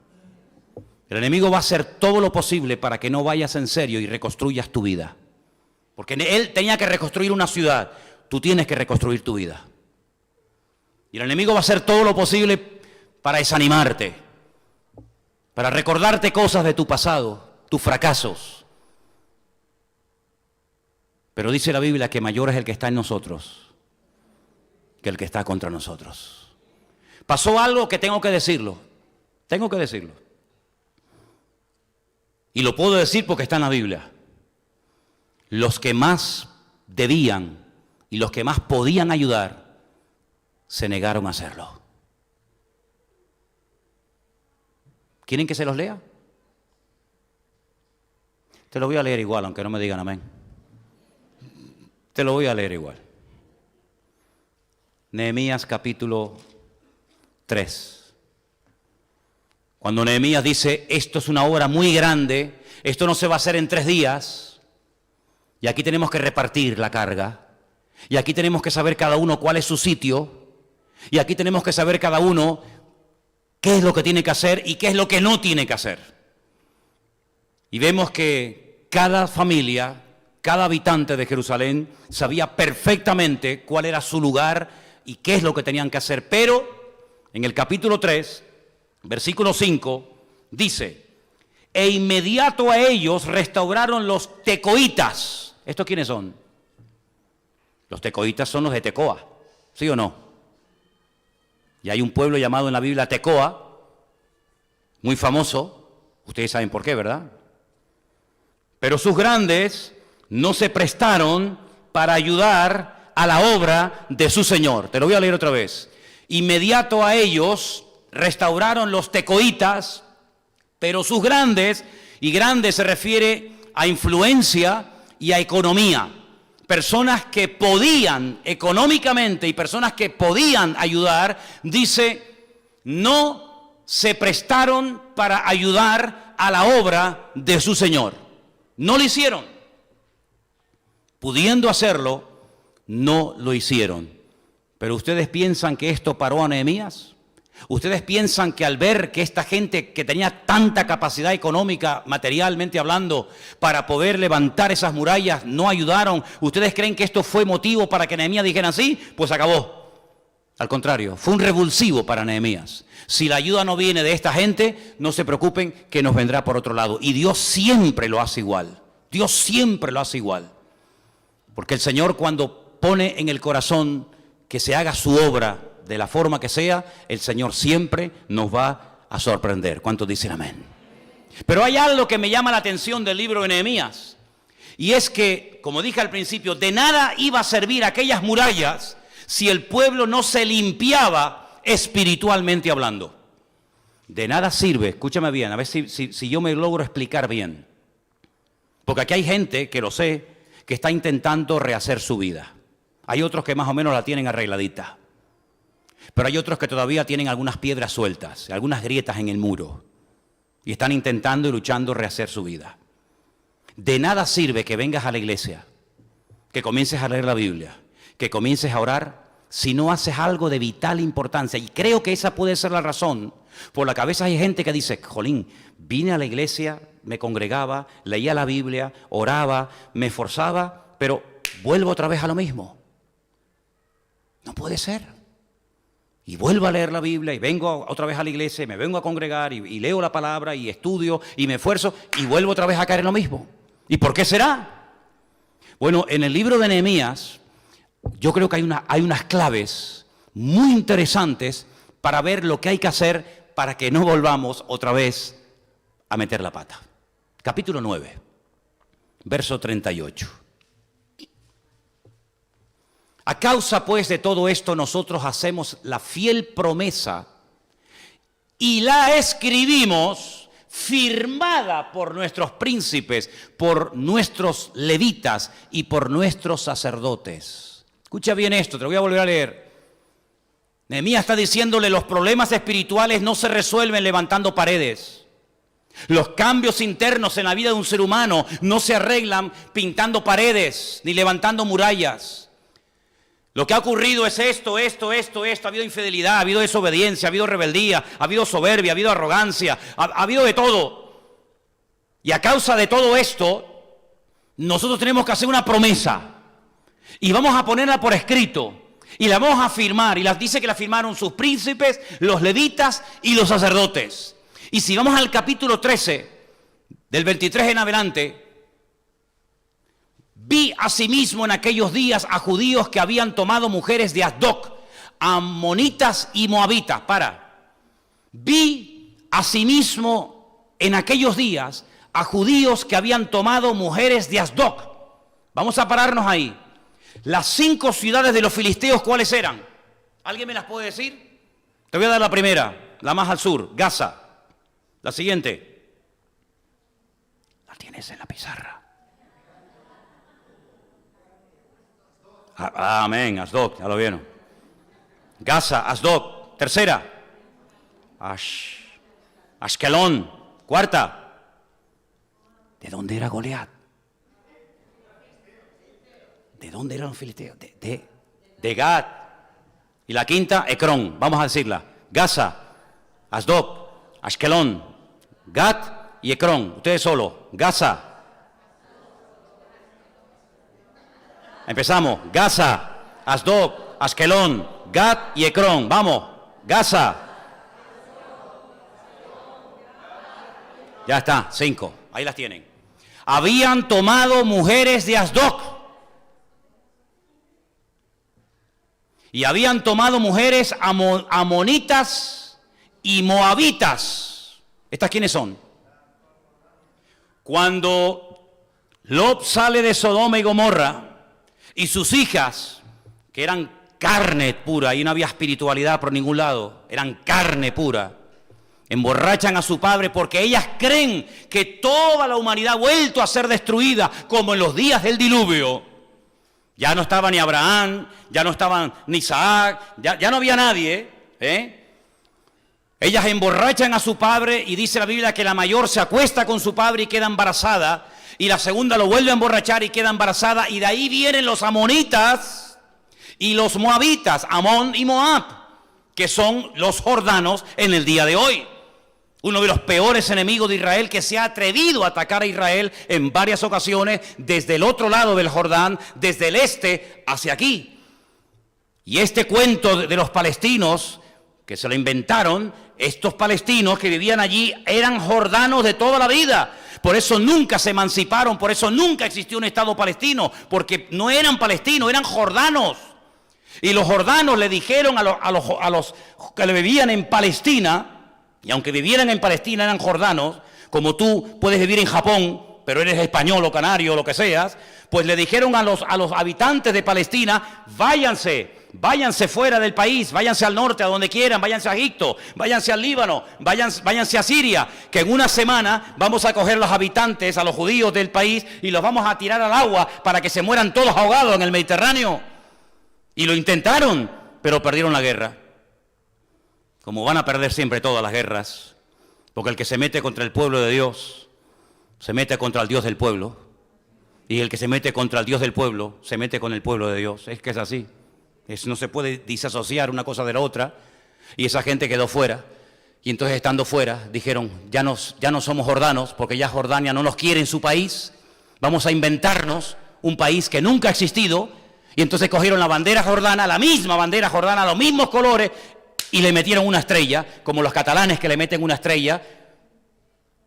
El enemigo va a hacer todo lo posible para que no vayas en serio y reconstruyas tu vida. Porque él tenía que reconstruir una ciudad. Tú tienes que reconstruir tu vida. Y el enemigo va a hacer todo lo posible para desanimarte, para recordarte cosas de tu pasado, tus fracasos. Pero dice la Biblia que mayor es el que está en nosotros que el que está contra nosotros. Pasó algo que tengo que decirlo. Tengo que decirlo. Y lo puedo decir porque está en la Biblia. Los que más debían y los que más podían ayudar se negaron a hacerlo. ¿Quieren que se los lea? Te lo voy a leer igual, aunque no me digan amén. Te lo voy a leer igual. Nehemías capítulo 3. Cuando Nehemías dice, esto es una obra muy grande, esto no se va a hacer en 3 días, y aquí tenemos que repartir la carga, y aquí tenemos que saber cada uno cuál es su sitio, y aquí tenemos que saber cada uno qué es lo que tiene que hacer y qué es lo que no tiene que hacer. Y vemos que cada familia, cada habitante de Jerusalén sabía perfectamente cuál era su lugar y qué es lo que tenían que hacer. Pero en el capítulo 3, versículo 5, dice, e inmediato a ellos restauraron los tecoitas. ¿Estos quiénes son? Los tecoitas son los de Tecoa, ¿sí o no? Y hay un pueblo llamado en la Biblia Tecoa, muy famoso, ustedes saben por qué, ¿verdad? Pero sus grandes no se prestaron para ayudar a la obra de su Señor. Te lo voy a leer otra vez. Inmediato a ellos restauraron los tecoitas, pero sus grandes, y grandes se refiere a influencia y a economía. Personas que podían económicamente y personas que podían ayudar, dice, no se prestaron para ayudar a la obra de su Señor. No lo hicieron. Pudiendo hacerlo, no lo hicieron. Pero ustedes piensan que esto paró a Nehemías. ¿Ustedes piensan que al ver que esta gente que tenía tanta capacidad económica, materialmente hablando, para poder levantar esas murallas, no ayudaron? ¿Ustedes creen que esto fue motivo para que Nehemías dijera así? Pues acabó. Al contrario, fue un revulsivo para Nehemías. Si la ayuda no viene de esta gente, no se preocupen que nos vendrá por otro lado. Y Dios siempre lo hace igual. Dios siempre lo hace igual. Porque el Señor, cuando pone en el corazón que se haga su obra de la forma que sea, el Señor siempre nos va a sorprender. ¿Cuántos dicen amén? Pero hay algo que me llama la atención del libro de Nehemías, y es que, como dije al principio, de nada iba a servir aquellas murallas si el pueblo no se limpiaba espiritualmente hablando. De nada sirve, escúchame bien, a ver si yo me logro explicar bien. Porque aquí hay gente, que lo sé, que está intentando rehacer su vida. Hay otros que más o menos la tienen arregladita. Pero hay otros que todavía tienen algunas piedras sueltas, algunas grietas en el muro, y están intentando y luchando rehacer su vida. De nada sirve que vengas a la iglesia, que comiences a leer la Biblia, que comiences a orar, si no haces algo de vital importancia. Y creo que esa puede ser la razón por la que a veces hay gente que dice, jolín, vine a la iglesia, me congregaba, leía la Biblia, oraba, me esforzaba, pero vuelvo otra vez a lo mismo. No puede ser. Y vuelvo a leer la Biblia y vengo otra vez a la iglesia y me vengo a congregar y leo la palabra y estudio y me esfuerzo y vuelvo otra vez a caer en lo mismo. ¿Y por qué será? Bueno, en el libro de Nehemías yo creo que hay unas claves muy interesantes para ver lo que hay que hacer para que no volvamos otra vez a meter la pata. Capítulo 9, verso 38. A causa pues de todo esto nosotros hacemos la fiel promesa y la escribimos firmada por nuestros príncipes, por nuestros levitas y por nuestros sacerdotes. Escucha bien esto, te lo voy a volver a leer. Nehemías está diciéndole, los problemas espirituales no se resuelven levantando paredes. Los cambios internos en la vida de un ser humano no se arreglan pintando paredes ni levantando murallas. Lo que ha ocurrido es esto. Ha habido infidelidad, ha habido desobediencia, ha habido rebeldía, ha habido soberbia, ha habido arrogancia, ha habido de todo. Y a causa de todo esto, nosotros tenemos que hacer una promesa. Y vamos a ponerla por escrito. Y la vamos a firmar. Y dice que la firmaron sus príncipes, los levitas y los sacerdotes. Y si vamos al capítulo 13, del 23 en adelante, vi asimismo en aquellos días a judíos que habían tomado mujeres de Asdod, amonitas y moabitas. Vi asimismo en aquellos días a judíos que habían tomado mujeres de Asdod. Vamos a pararnos ahí. Las 5 ciudades de los filisteos, ¿cuáles eran? ¿Alguien me las puede decir? Te voy a dar la primera, la más al sur, Gaza. La siguiente. La tienes en la pizarra. Amén, Asdod, ya lo vieron. Gaza, Asdod. Tercera. Ashkelón. Cuarta. ¿De dónde era Goliat? ¿De dónde eran los filisteos? De Gad. Y la quinta, Ecrón. Vamos a decirla. Gaza, Asdod, Ashkelón, Gad y Ecrón. Ustedes solo. Gaza. Empezamos. Gaza, Asdod, Ashkelón, Gad y Ecrón. Vamos. Gaza. Ya está. 5. Ahí las tienen. Habían tomado mujeres de Asdod. Y habían tomado mujeres amonitas y moabitas. ¿Estas quiénes son? Cuando Lot sale de Sodoma y Gomorra y sus hijas, que eran carne pura, y no había espiritualidad por ningún lado, eran carne pura, emborrachan a su padre porque ellas creen que toda la humanidad ha vuelto a ser destruida como en los días del diluvio. Ya no estaba ni Abraham, ya no estaban ni Isaac, ya no había nadie, Ellas emborrachan a su padre y dice la Biblia que la mayor se acuesta con su padre y queda embarazada, y la segunda lo vuelve a emborrachar y queda embarazada, y de ahí vienen los amonitas y los moabitas, Amón y Moab, que son los jordanos en el día de hoy. Uno de los peores enemigos de Israel, que se ha atrevido a atacar a Israel en varias ocasiones desde el otro lado del Jordán, desde el este hacia aquí. Y este cuento de los palestinos, que se lo inventaron, estos palestinos que vivían allí eran jordanos de toda la vida. Por eso nunca se emanciparon, por eso nunca existió un Estado palestino, porque no eran palestinos, eran jordanos. Y los jordanos le dijeron a los que vivían en Palestina, y aunque vivieran en Palestina eran jordanos, como tú puedes vivir en Japón, pero eres español o canario o lo que seas, pues le dijeron a los habitantes de Palestina, váyanse fuera del país, váyanse al norte, a donde quieran, váyanse a Egipto, váyanse al Líbano, váyanse a Siria, que en una semana vamos a coger a los habitantes, a los judíos del país, y los vamos a tirar al agua para que se mueran todos ahogados en el Mediterráneo. Y lo intentaron, pero perdieron la guerra. como van a perder siempre todas las guerras, porque el que se mete contra el pueblo de Dios, se mete contra el Dios del pueblo, y el que se mete contra el Dios del pueblo, se mete con el pueblo de Dios. Es que es así. No se puede disasociar una cosa de la otra, y esa gente quedó fuera. Y entonces, estando fuera, dijeron, ya no somos jordanos, porque ya Jordania no nos quiere en su país, vamos a inventarnos un país que nunca ha existido. Y entonces cogieron la bandera jordana, la misma bandera jordana, los mismos colores, y le metieron una estrella, como los catalanes que le meten una estrella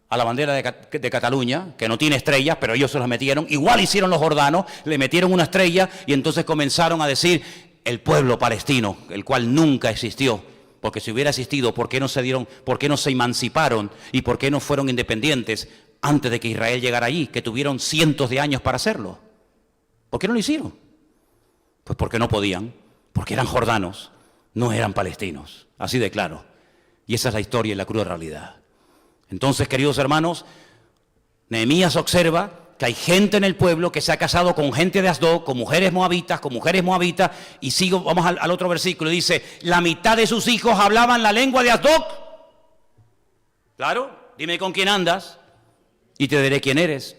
a la bandera de Cataluña, que no tiene estrellas, pero ellos se las metieron. Igual hicieron los jordanos, le metieron una estrella, y entonces comenzaron a decir, el pueblo palestino, el cual nunca existió, porque si hubiera existido, ¿por qué no se emanciparon y por qué no fueron independientes antes de que Israel llegara allí, que tuvieron cientos de años para hacerlo? ¿Por qué no lo hicieron? Pues porque no podían, porque eran jordanos, no eran palestinos, así de claro. Y esa es la historia y la cruda realidad. Entonces, queridos hermanos, Nehemías observa que hay gente en el pueblo que se ha casado con gente de Asdod, con mujeres moabitas, y vamos al otro versículo, dice, la mitad de sus hijos hablaban la lengua de Asdod. Claro, dime con quién andas y te diré quién eres.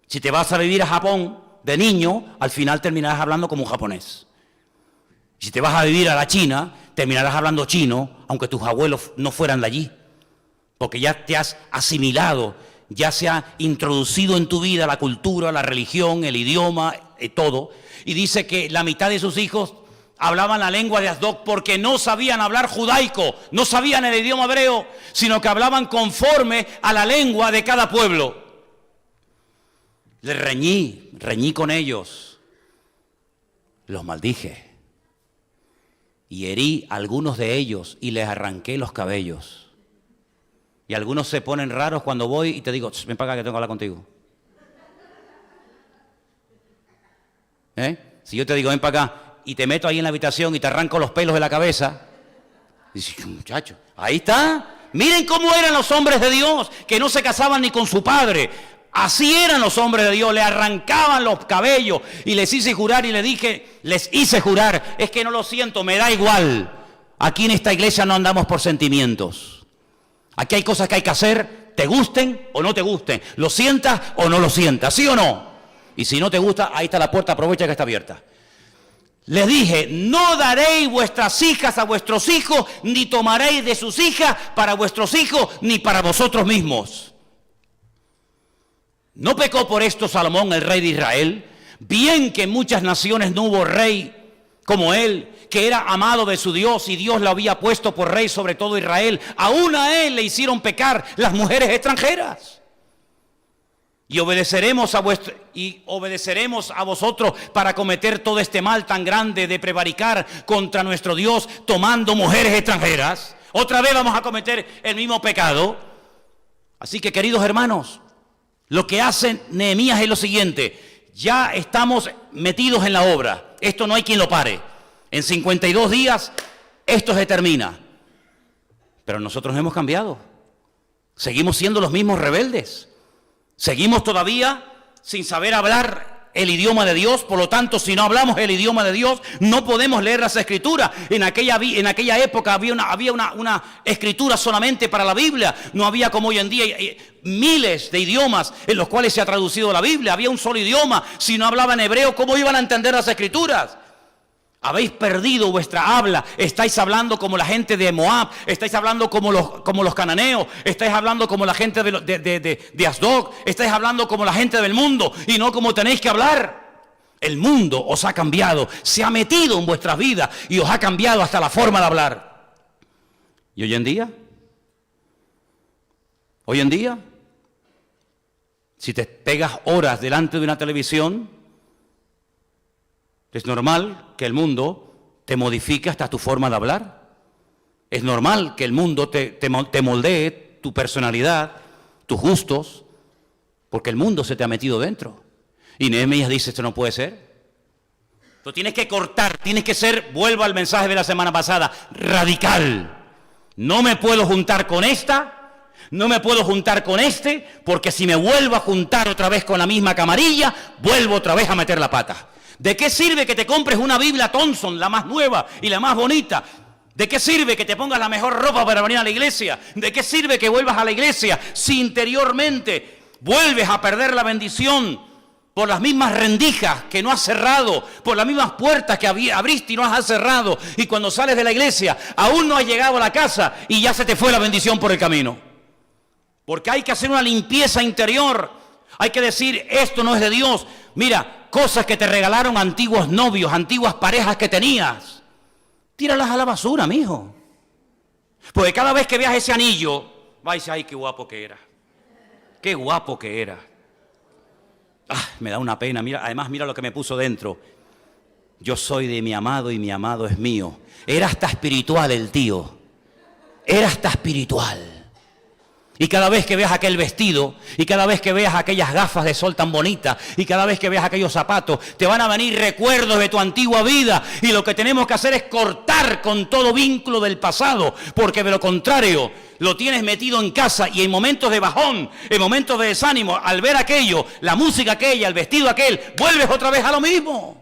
Si te vas a vivir a Japón de niño, al final terminarás hablando como un japonés. Si te vas a vivir a la China, terminarás hablando chino, aunque tus abuelos no fueran de allí, porque ya te has asimilado, ya se ha introducido en tu vida la cultura, la religión, el idioma, todo. Y dice que la mitad de sus hijos hablaban la lengua de Asdod porque no sabían hablar judaico, no sabían el idioma hebreo, sino que hablaban conforme a la lengua de cada pueblo. Les reñí con ellos, los maldije y herí a algunos de ellos y les arranqué los cabellos. Y algunos se ponen raros cuando voy y te digo, ven para acá que tengo que hablar contigo. Si yo te digo, ven para acá, y te meto ahí en la habitación y te arranco los pelos de la cabeza, dices, muchacho, ahí está. Miren cómo eran los hombres de Dios, que no se casaban ni con su padre. Así eran los hombres de Dios, le arrancaban los cabellos y les hice jurar y les hice jurar, es que no lo siento, me da igual. Aquí en esta iglesia no andamos por sentimientos. Aquí hay cosas que hay que hacer, te gusten o no te gusten, lo sientas o no lo sientas, ¿sí o no? Y si no te gusta, ahí está la puerta, aprovecha que está abierta. Les dije, no daréis vuestras hijas a vuestros hijos, ni tomaréis de sus hijas para vuestros hijos, ni para vosotros mismos. ¿No pecó por esto Salomón, el rey de Israel? Bien que en muchas naciones no hubo rey como él, que era amado de su Dios y Dios lo había puesto por rey sobre todo Israel. Aún a él le hicieron pecar las mujeres extranjeras. Y obedeceremos a vosotros para cometer todo este mal tan grande de prevaricar contra nuestro Dios tomando mujeres extranjeras. Otra vez vamos a cometer el mismo pecado. Así que, queridos hermanos, lo que hace Nehemías es lo siguiente: ya estamos metidos en la obra, esto no hay quien lo pare, en 52 días esto se termina, pero nosotros hemos cambiado, seguimos siendo los mismos rebeldes, seguimos todavía sin saber hablar el idioma de Dios. Por lo tanto, si no hablamos el idioma de Dios, no podemos leer las escrituras. En aquella época había una escritura solamente para la Biblia. No había como hoy en día miles de idiomas en los cuales se ha traducido la Biblia. Había un solo idioma. Si no hablaban hebreo, ¿cómo iban a entender las escrituras? Habéis perdido vuestra habla, estáis hablando como la gente de Moab, estáis hablando como los cananeos, estáis hablando como la gente de Asdod, estáis hablando como la gente del mundo y no como tenéis que hablar. El mundo os ha cambiado, se ha metido en vuestras vidas y os ha cambiado hasta la forma de hablar. ¿Y hoy en día? Si te pegas horas delante de una televisión, es normal que el mundo te modifique hasta tu forma de hablar. Es normal que el mundo te moldee tu personalidad, tus gustos, porque el mundo se te ha metido dentro. Y Nehemías dice, esto no puede ser. Tú tienes que cortar, tienes que ser, vuelvo al mensaje de la semana pasada, radical. No me puedo juntar con esta, no me puedo juntar con este, porque si me vuelvo a juntar otra vez con la misma camarilla, vuelvo otra vez a meter la pata. ¿De qué sirve que te compres una Biblia Thompson, la más nueva y la más bonita? ¿De qué sirve que te pongas la mejor ropa para venir a la iglesia? ¿De qué sirve que vuelvas a la iglesia si interiormente vuelves a perder la bendición por las mismas rendijas que no has cerrado, por las mismas puertas que abriste y no has cerrado? Y cuando sales de la iglesia, aún no has llegado a la casa y ya se te fue la bendición por el camino. Porque hay que hacer una limpieza interior. Hay que decir, esto no es de Dios. Mira, cosas que te regalaron antiguos novios, antiguas parejas que tenías, tíralas a la basura, mijo. Porque cada vez que veas ese anillo, vas a decir, ay, qué guapo que era. Qué guapo que era. Me da una pena. Mira, además, mira lo que me puso dentro. Yo soy de mi amado y mi amado es mío. Era hasta espiritual el tío. Era hasta espiritual. Y cada vez que veas aquel vestido, y cada vez que veas aquellas gafas de sol tan bonitas, y cada vez que veas aquellos zapatos, te van a venir recuerdos de tu antigua vida. Y lo que tenemos que hacer es cortar con todo vínculo del pasado, porque de lo contrario, lo tienes metido en casa y en momentos de bajón, en momentos de desánimo, al ver aquello, la música aquella, el vestido aquel, vuelves otra vez a lo mismo.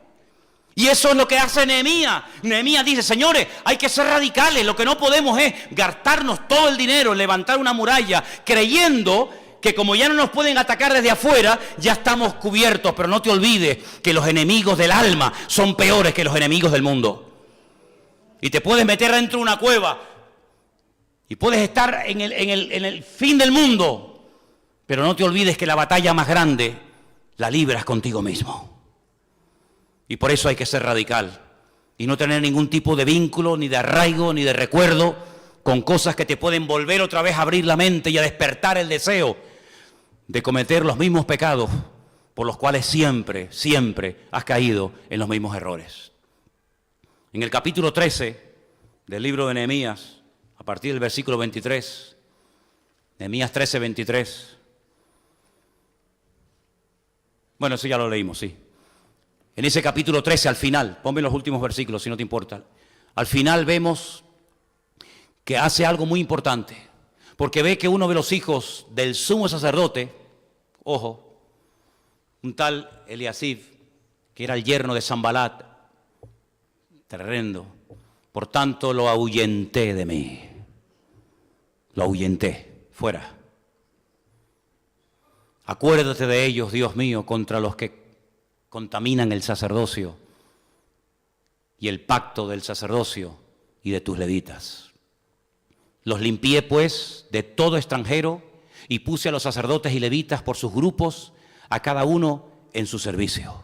Y eso es lo que hace Nehemías. Nehemías dice, señores, hay que ser radicales. Lo que no podemos es gastarnos todo el dinero en levantar una muralla creyendo que como ya no nos pueden atacar desde afuera, ya estamos cubiertos. Pero no te olvides que los enemigos del alma son peores que los enemigos del mundo. Y te puedes meter dentro de una cueva y puedes estar en el fin del mundo. Pero no te olvides que la batalla más grande la libras contigo mismo. Y por eso hay que ser radical y no tener ningún tipo de vínculo, ni de arraigo, ni de recuerdo con cosas que te pueden volver otra vez a abrir la mente y a despertar el deseo de cometer los mismos pecados por los cuales siempre, siempre has caído en los mismos errores. En el capítulo 13 del libro de Nehemías, a partir del versículo 23, Nehemías 13, 23. Bueno, eso ya lo leímos, sí. En ese capítulo 13, al final, ponme los últimos versículos si no te importa. Al final vemos que hace algo muy importante, porque ve que uno de los hijos del sumo sacerdote, ojo, un tal Eliasib, que era el yerno de Sanbalat, tremendo, por tanto lo ahuyenté de mí, lo ahuyenté, fuera. Acuérdate de ellos, Dios mío, contra los que contaminan el sacerdocio y el pacto del sacerdocio y de tus levitas. Los limpié pues de todo extranjero y puse a los sacerdotes y levitas por sus grupos, a cada uno en su servicio.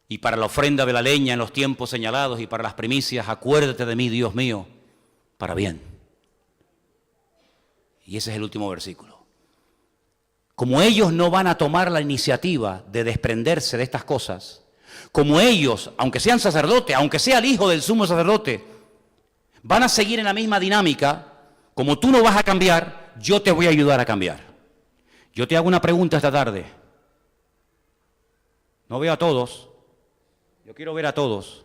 Y para la ofrenda de la leña en los tiempos señalados y para las primicias, acuérdate de mí, Dios mío, para bien. Y ese es el último versículo. Como ellos no van a tomar la iniciativa de desprenderse de estas cosas, como ellos, aunque sean sacerdotes, aunque sea el hijo del sumo sacerdote, van a seguir en la misma dinámica, como tú no vas a cambiar, yo te voy a ayudar a cambiar. Yo te hago una pregunta esta tarde. No veo a todos, yo quiero ver a todos.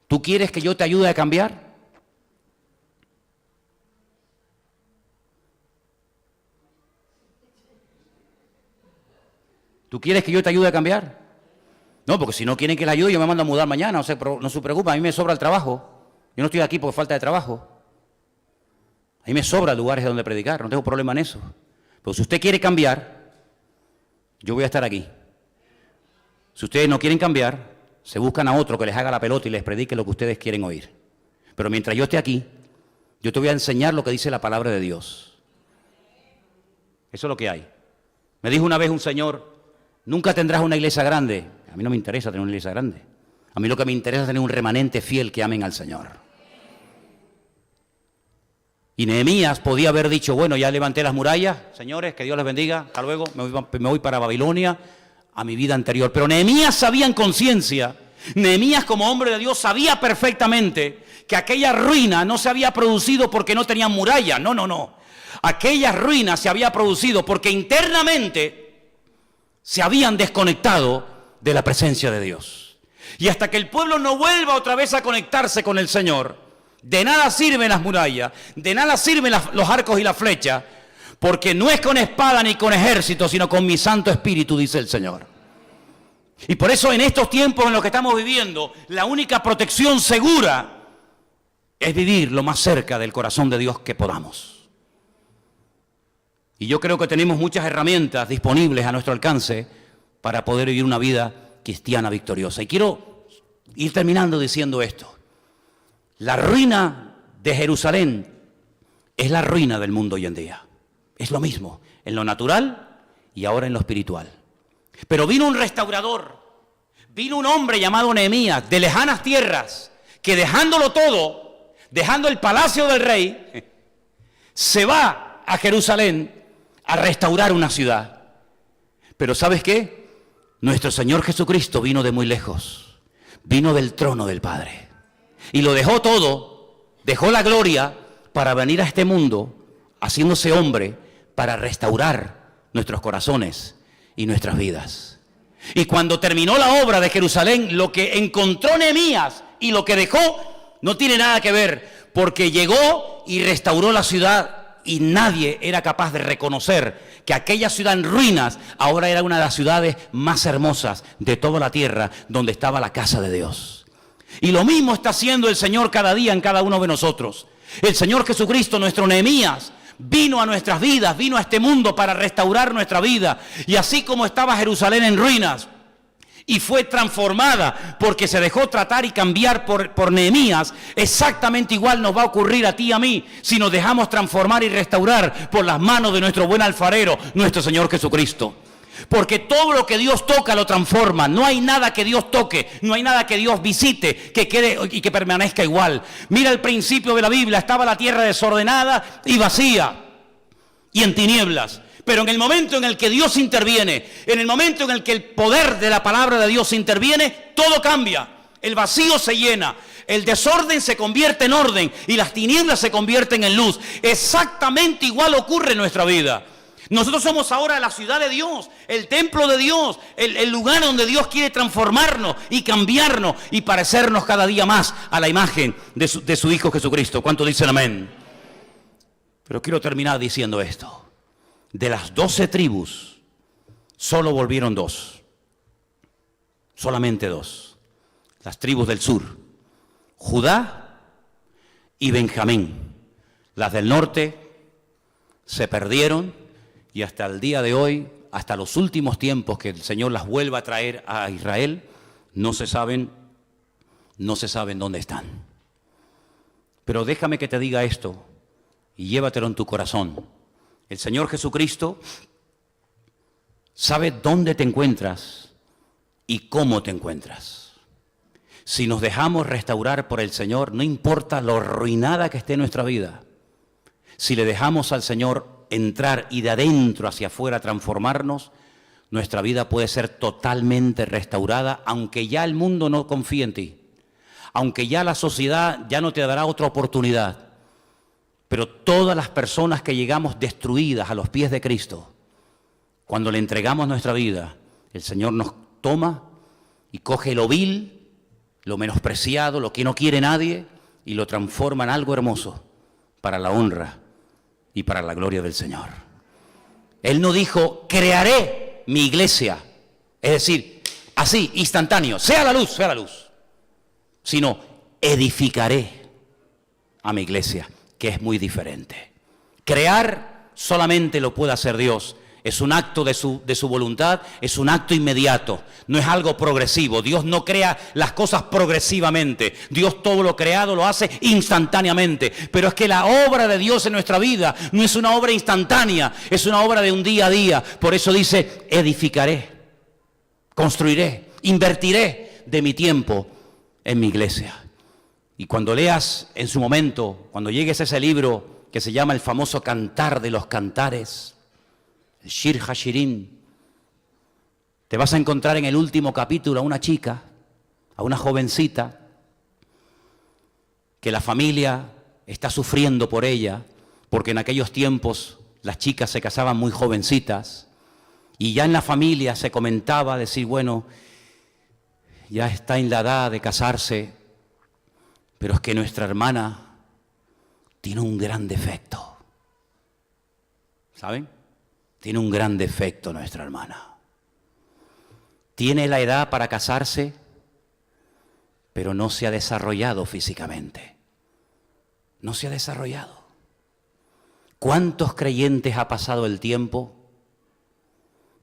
¿Tú quieres que yo te ayude a cambiar? ¿Tú quieres que yo te ayude a cambiar? No, porque si no quieren que la ayude, yo me mando a mudar mañana, no se preocupen, a mí me sobra el trabajo. Yo no estoy aquí por falta de trabajo. A mí me sobra lugares donde predicar, no tengo problema en eso. Pero si usted quiere cambiar, yo voy a estar aquí. Si ustedes no quieren cambiar, se buscan a otro que les haga la pelota y les predique lo que ustedes quieren oír. Pero mientras yo esté aquí, yo te voy a enseñar lo que dice la palabra de Dios. Eso es lo que hay. Me dijo una vez un señor, nunca tendrás una iglesia grande. A mí no me interesa tener una iglesia grande. A mí lo que me interesa es tener un remanente fiel que amen al Señor. Y Nehemías podía haber dicho, bueno, ya levanté las murallas, señores, que Dios les bendiga, hasta luego, me voy para Babilonia, a mi vida anterior. Pero Nehemías sabía en conciencia, Nehemías como hombre de Dios sabía perfectamente que aquella ruina no se había producido porque no tenían muralla, no. Aquella ruina se había producido porque internamente se habían desconectado de la presencia de Dios. Y hasta que el pueblo no vuelva otra vez a conectarse con el Señor, de nada sirven las murallas, de nada sirven los arcos y las flechas, porque no es con espada ni con ejército, sino con mi Santo Espíritu, dice el Señor. Y por eso en estos tiempos en los que estamos viviendo, la única protección segura es vivir lo más cerca del corazón de Dios que podamos. Y yo creo que tenemos muchas herramientas disponibles a nuestro alcance para poder vivir una vida cristiana victoriosa. Y quiero ir terminando diciendo esto. La ruina de Jerusalén es la ruina del mundo hoy en día. Es lo mismo, en lo natural y ahora en lo espiritual. Pero vino un restaurador, vino un hombre llamado Nehemías, de lejanas tierras, que dejándolo todo, dejando el palacio del rey, se va a Jerusalén a restaurar una ciudad. Pero ¿sabes qué? Nuestro Señor Jesucristo vino de muy lejos, vino del trono del Padre. Y lo dejó todo, dejó la gloria para venir a este mundo, haciéndose hombre, para restaurar nuestros corazones y nuestras vidas. Y cuando terminó la obra de Jerusalén, lo que encontró Nehemías y lo que dejó no tiene nada que ver, porque llegó y restauró la ciudad y nadie era capaz de reconocer que aquella ciudad en ruinas ahora era una de las ciudades más hermosas de toda la tierra, donde estaba la casa de Dios. Y lo mismo está haciendo el Señor cada día en cada uno de nosotros. El Señor Jesucristo, nuestro Nehemías, vino a nuestras vidas, vino a este mundo para restaurar nuestra vida. Y así como estaba Jerusalén en ruinas y fue transformada porque se dejó tratar y cambiar por Nehemías, exactamente igual nos va a ocurrir a ti y a mí si nos dejamos transformar y restaurar por las manos de nuestro buen alfarero, nuestro Señor Jesucristo. Porque todo lo que Dios toca lo transforma. No hay nada que Dios toque, no hay nada que Dios visite que quede y que permanezca igual. Mira el principio de la Biblia, estaba la tierra desordenada y vacía y en tinieblas. Pero en el momento en el que Dios interviene, en el momento en el que el poder de la palabra de Dios interviene, todo cambia. El vacío se llena, el desorden se convierte en orden y las tinieblas se convierten en luz. Exactamente igual ocurre en nuestra vida. Nosotros somos ahora la ciudad de Dios, el templo de Dios, el lugar donde Dios quiere transformarnos y cambiarnos y parecernos cada día más a la imagen de su Hijo Jesucristo. ¿Cuántos dicen amén? Pero quiero terminar diciendo esto. De las 12 tribus, solo volvieron 2. Solamente 2. Las tribus del sur, Judá y Benjamín. Las del norte se perdieron y hasta el día de hoy, hasta los últimos tiempos que el Señor las vuelva a traer a Israel, no se saben dónde están. Pero déjame que te diga esto y llévatelo en tu corazón. El Señor Jesucristo sabe dónde te encuentras y cómo te encuentras. Si nos dejamos restaurar por el Señor, no importa lo arruinada que esté nuestra vida, si le dejamos al Señor entrar y de adentro hacia afuera transformarnos, nuestra vida puede ser totalmente restaurada, aunque ya el mundo no confíe en ti, aunque ya la sociedad ya no te dará otra oportunidad. Pero todas las personas que llegamos destruidas a los pies de Cristo, cuando le entregamos nuestra vida, el Señor nos toma y coge lo vil, lo menospreciado, lo que no quiere nadie, y lo transforma en algo hermoso para la honra y para la gloria del Señor. Él no dijo, crearé mi iglesia, es decir, así, instantáneo, sea la luz, sino edificaré a mi iglesia, que es muy diferente. Crear solamente lo puede hacer Dios. Es un acto de su voluntad, es un acto inmediato, no es algo progresivo. Dios no crea las cosas progresivamente. Dios todo lo creado lo hace instantáneamente. Pero es que la obra de Dios en nuestra vida no es una obra instantánea, es una obra de un día a día. Por eso dice, edificaré, construiré, invertiré de mi tiempo en mi iglesia. Y cuando leas en su momento, cuando llegues a ese libro que se llama el famoso Cantar de los Cantares, el Shir Hashirim, te vas a encontrar en el último capítulo a una chica, a una jovencita, que la familia está sufriendo por ella, porque en aquellos tiempos las chicas se casaban muy jovencitas, y ya en la familia se comentaba, decir, bueno, ya está en la edad de casarse, pero es que nuestra hermana tiene un gran defecto. ¿Saben? Tiene un gran defecto nuestra hermana. Tiene la edad para casarse, pero no se ha desarrollado físicamente. no se ha desarrollado. ¿Cuántos creyentes ha pasado el tiempo,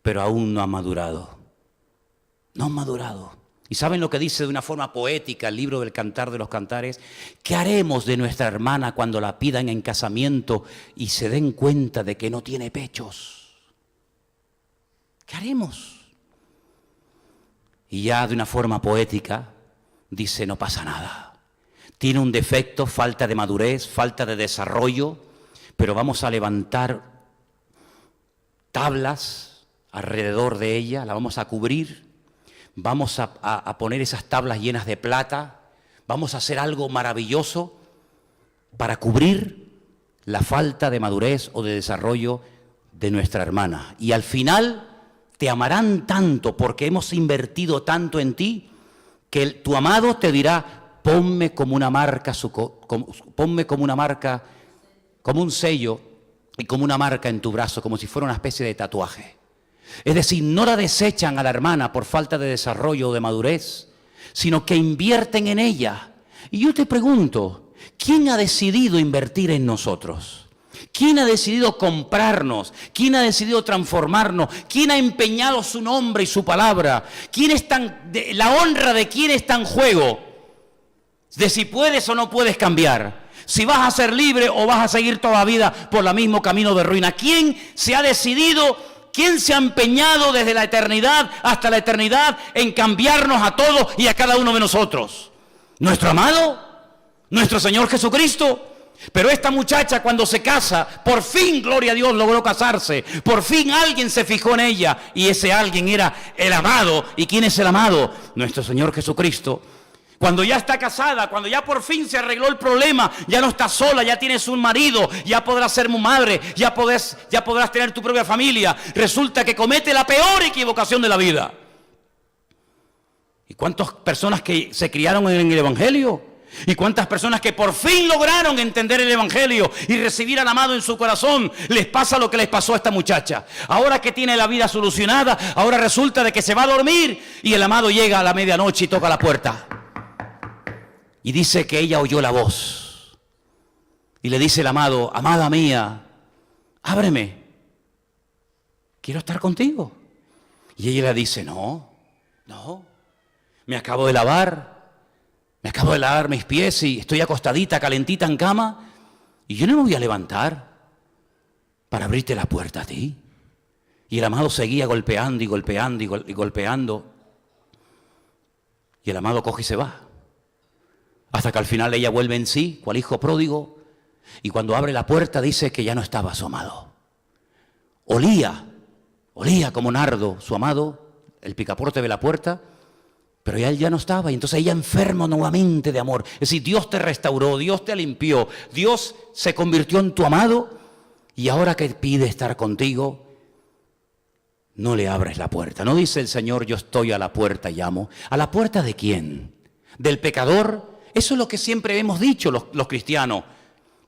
pero aún no han madurado? No han madurado. ¿Y saben lo que dice de una forma poética el libro del Cantar de los Cantares? ¿Qué haremos de nuestra hermana cuando la pidan en casamiento y se den cuenta de que no tiene pechos? ¿Qué haremos? Y ya de una forma poética dice, no pasa nada. Tiene un defecto, falta de madurez, falta de desarrollo, pero vamos a levantar tablas alrededor de ella, la vamos a cubrir. Vamos a poner esas tablas llenas de plata, vamos a hacer algo maravilloso para cubrir la falta de madurez o de desarrollo de nuestra hermana. Y al final te amarán tanto porque hemos invertido tanto en ti, que tu amado te dirá, ponme como una marca, ponme como una marca, como un sello y como una marca en tu brazo, como si fuera una especie de tatuaje. Es decir, no la desechan a la hermana por falta de desarrollo o de madurez, sino que invierten en ella. Y yo te pregunto, ¿quién ha decidido invertir en nosotros? ¿Quién ha decidido comprarnos? ¿Quién ha decidido transformarnos? ¿Quién ha empeñado su nombre y su palabra? La honra de quién está en juego, de si puedes o no puedes cambiar, si vas a ser libre o vas a seguir toda la vida por el mismo camino de ruina. ¿Quién se ha decidido? ¿Quién se ha empeñado desde la eternidad hasta la eternidad en cambiarnos a todos y a cada uno de nosotros? ¿Nuestro amado? ¿Nuestro Señor Jesucristo? Pero esta muchacha cuando se casa, por fin, gloria a Dios, logró casarse. Por fin alguien se fijó en ella y ese alguien era el amado. ¿Y quién es el amado? Nuestro Señor Jesucristo. Cuando ya está casada, cuando ya por fin se arregló el problema, ya no estás sola, ya tienes un marido, ya podrás ser madre, ya podrás tener tu propia familia. Resulta que comete la peor equivocación de la vida. ¿Y cuántas personas que se criaron en el Evangelio? ¿Y cuántas personas que por fin lograron entender el Evangelio y recibir al amado en su corazón? Les pasa lo que les pasó a esta muchacha. Ahora que tiene la vida solucionada, ahora resulta de que se va a dormir y el amado llega a la medianoche y toca la puerta. Y dice que ella oyó la voz. Y le dice el amado, amada mía, ábreme. Quiero estar contigo. Y ella le dice, no, me acabo de lavar mis pies y estoy acostadita, calentita en cama. Y yo no me voy a levantar para abrirte la puerta a ti. Y el amado seguía golpeando y golpeando y golpeando. Y el amado coge y se va. Hasta que al final ella vuelve en sí, cual hijo pródigo, y cuando abre la puerta dice que ya no estaba su amado. Olía como nardo su amado, el picaporte de la puerta, pero ya él ya no estaba, y entonces ella enferma nuevamente de amor. Es decir, Dios te restauró, Dios te limpió, Dios se convirtió en tu amado, y ahora que pide estar contigo, no le abres la puerta. No dice el Señor, yo estoy a la puerta y llamo. ¿A la puerta de quién? ¿Del pecador? Eso es lo que siempre hemos dicho los cristianos.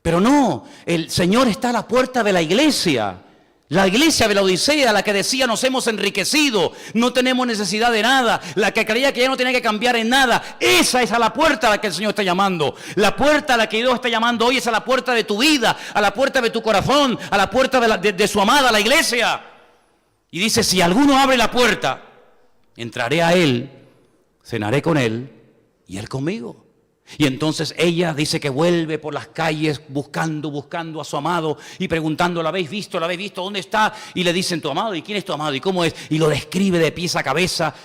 Pero no, el Señor está a la puerta de la iglesia. La iglesia de la Odisea, la que decía nos hemos enriquecido, no tenemos necesidad de nada, la que creía que ya no tenía que cambiar en nada. Esa es a la puerta a la que el Señor está llamando. La puerta a la que Dios está llamando hoy es a la puerta de tu vida, a la puerta de tu corazón, a la puerta de su amada, la iglesia. Y dice, si alguno abre la puerta, entraré a él, cenaré con él y él conmigo. Y entonces ella dice que vuelve por las calles buscando a su amado y preguntando, ¿lo habéis visto? ¿Dónde está? Y le dicen, tu amado, ¿y quién es tu amado? ¿Y cómo es? Y lo describe de pies a cabeza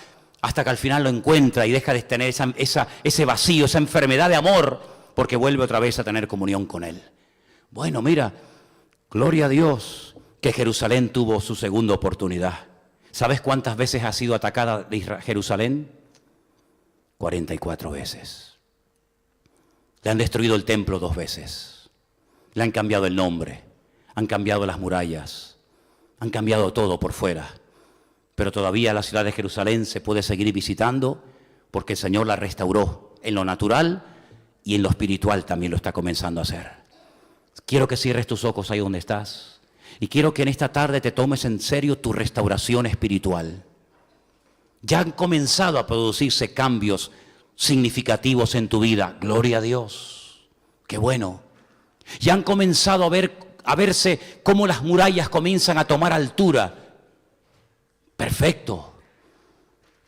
hasta que al final lo encuentra y deja de tener ese vacío, esa enfermedad de amor, porque vuelve otra vez a tener comunión con él. Bueno, mira, gloria a Dios que Jerusalén tuvo su segunda oportunidad. ¿Sabes cuántas veces ha sido atacada Jerusalén? 44 veces. Le han destruido el templo 2 veces. Le han cambiado el nombre. Han cambiado las murallas. Han cambiado todo por fuera. Pero todavía la ciudad de Jerusalén se puede seguir visitando porque el Señor la restauró en lo natural y en lo espiritual también lo está comenzando a hacer. Quiero que cierres tus ojos ahí donde estás. Y quiero que en esta tarde te tomes en serio tu restauración espiritual. Ya han comenzado a producirse cambios significativos en tu vida. Gloria a Dios. Qué bueno. Y han comenzado a verse cómo las murallas comienzan a tomar altura. Perfecto.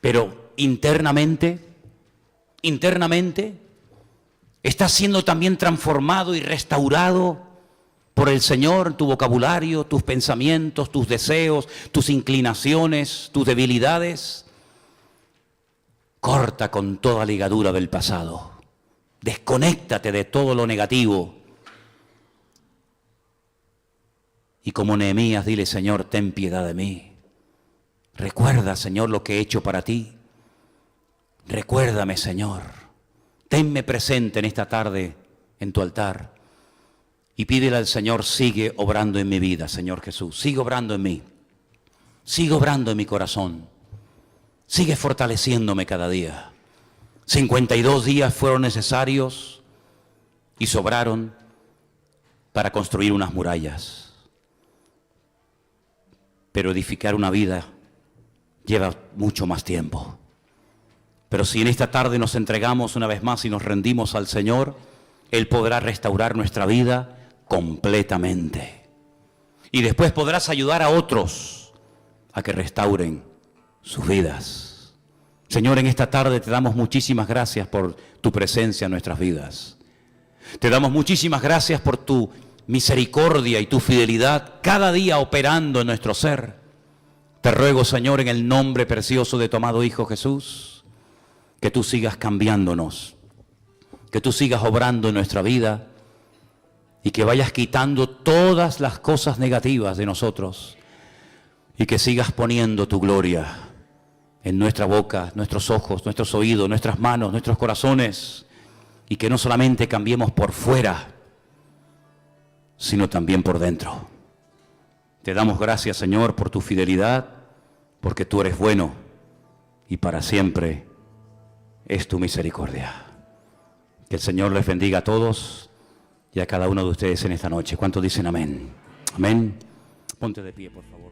Pero internamente, está siendo también transformado y restaurado por el Señor tu vocabulario, tus pensamientos, tus deseos, tus inclinaciones, tus debilidades. Corta con toda ligadura del pasado. Desconéctate de todo lo negativo. Y como Nehemías, dile: Señor, ten piedad de mí. Recuerda, Señor, lo que he hecho para ti. Recuérdame, Señor. Tenme presente en esta tarde en tu altar. Y pídele al Señor: sigue obrando en mi vida, Señor Jesús. Sigue obrando en mí. Sigue obrando en mi corazón. Sigue fortaleciéndome cada día. 52 días fueron necesarios y sobraron para construir unas murallas. Pero edificar una vida lleva mucho más tiempo. Pero si en esta tarde nos entregamos una vez más y nos rendimos al Señor, Él podrá restaurar nuestra vida completamente. Y después podrás ayudar a otros a que restauren sus vidas. Señor, en esta tarde te damos muchísimas gracias por tu presencia en nuestras vidas. Te damos muchísimas gracias por tu misericordia y tu fidelidad cada día operando en nuestro ser. Te ruego, Señor, en el nombre precioso de tu amado Hijo Jesús, que tú sigas cambiándonos, que tú sigas obrando en nuestra vida y que vayas quitando todas las cosas negativas de nosotros y que sigas poniendo tu gloria en nuestra boca, nuestros ojos, nuestros oídos, nuestras manos, nuestros corazones, y que no solamente cambiemos por fuera, sino también por dentro. Te damos gracias, Señor, por tu fidelidad, porque tú eres bueno y para siempre es tu misericordia. Que el Señor les bendiga a todos y a cada uno de ustedes en esta noche. ¿Cuántos dicen amén? Amén. Ponte de pie, por favor.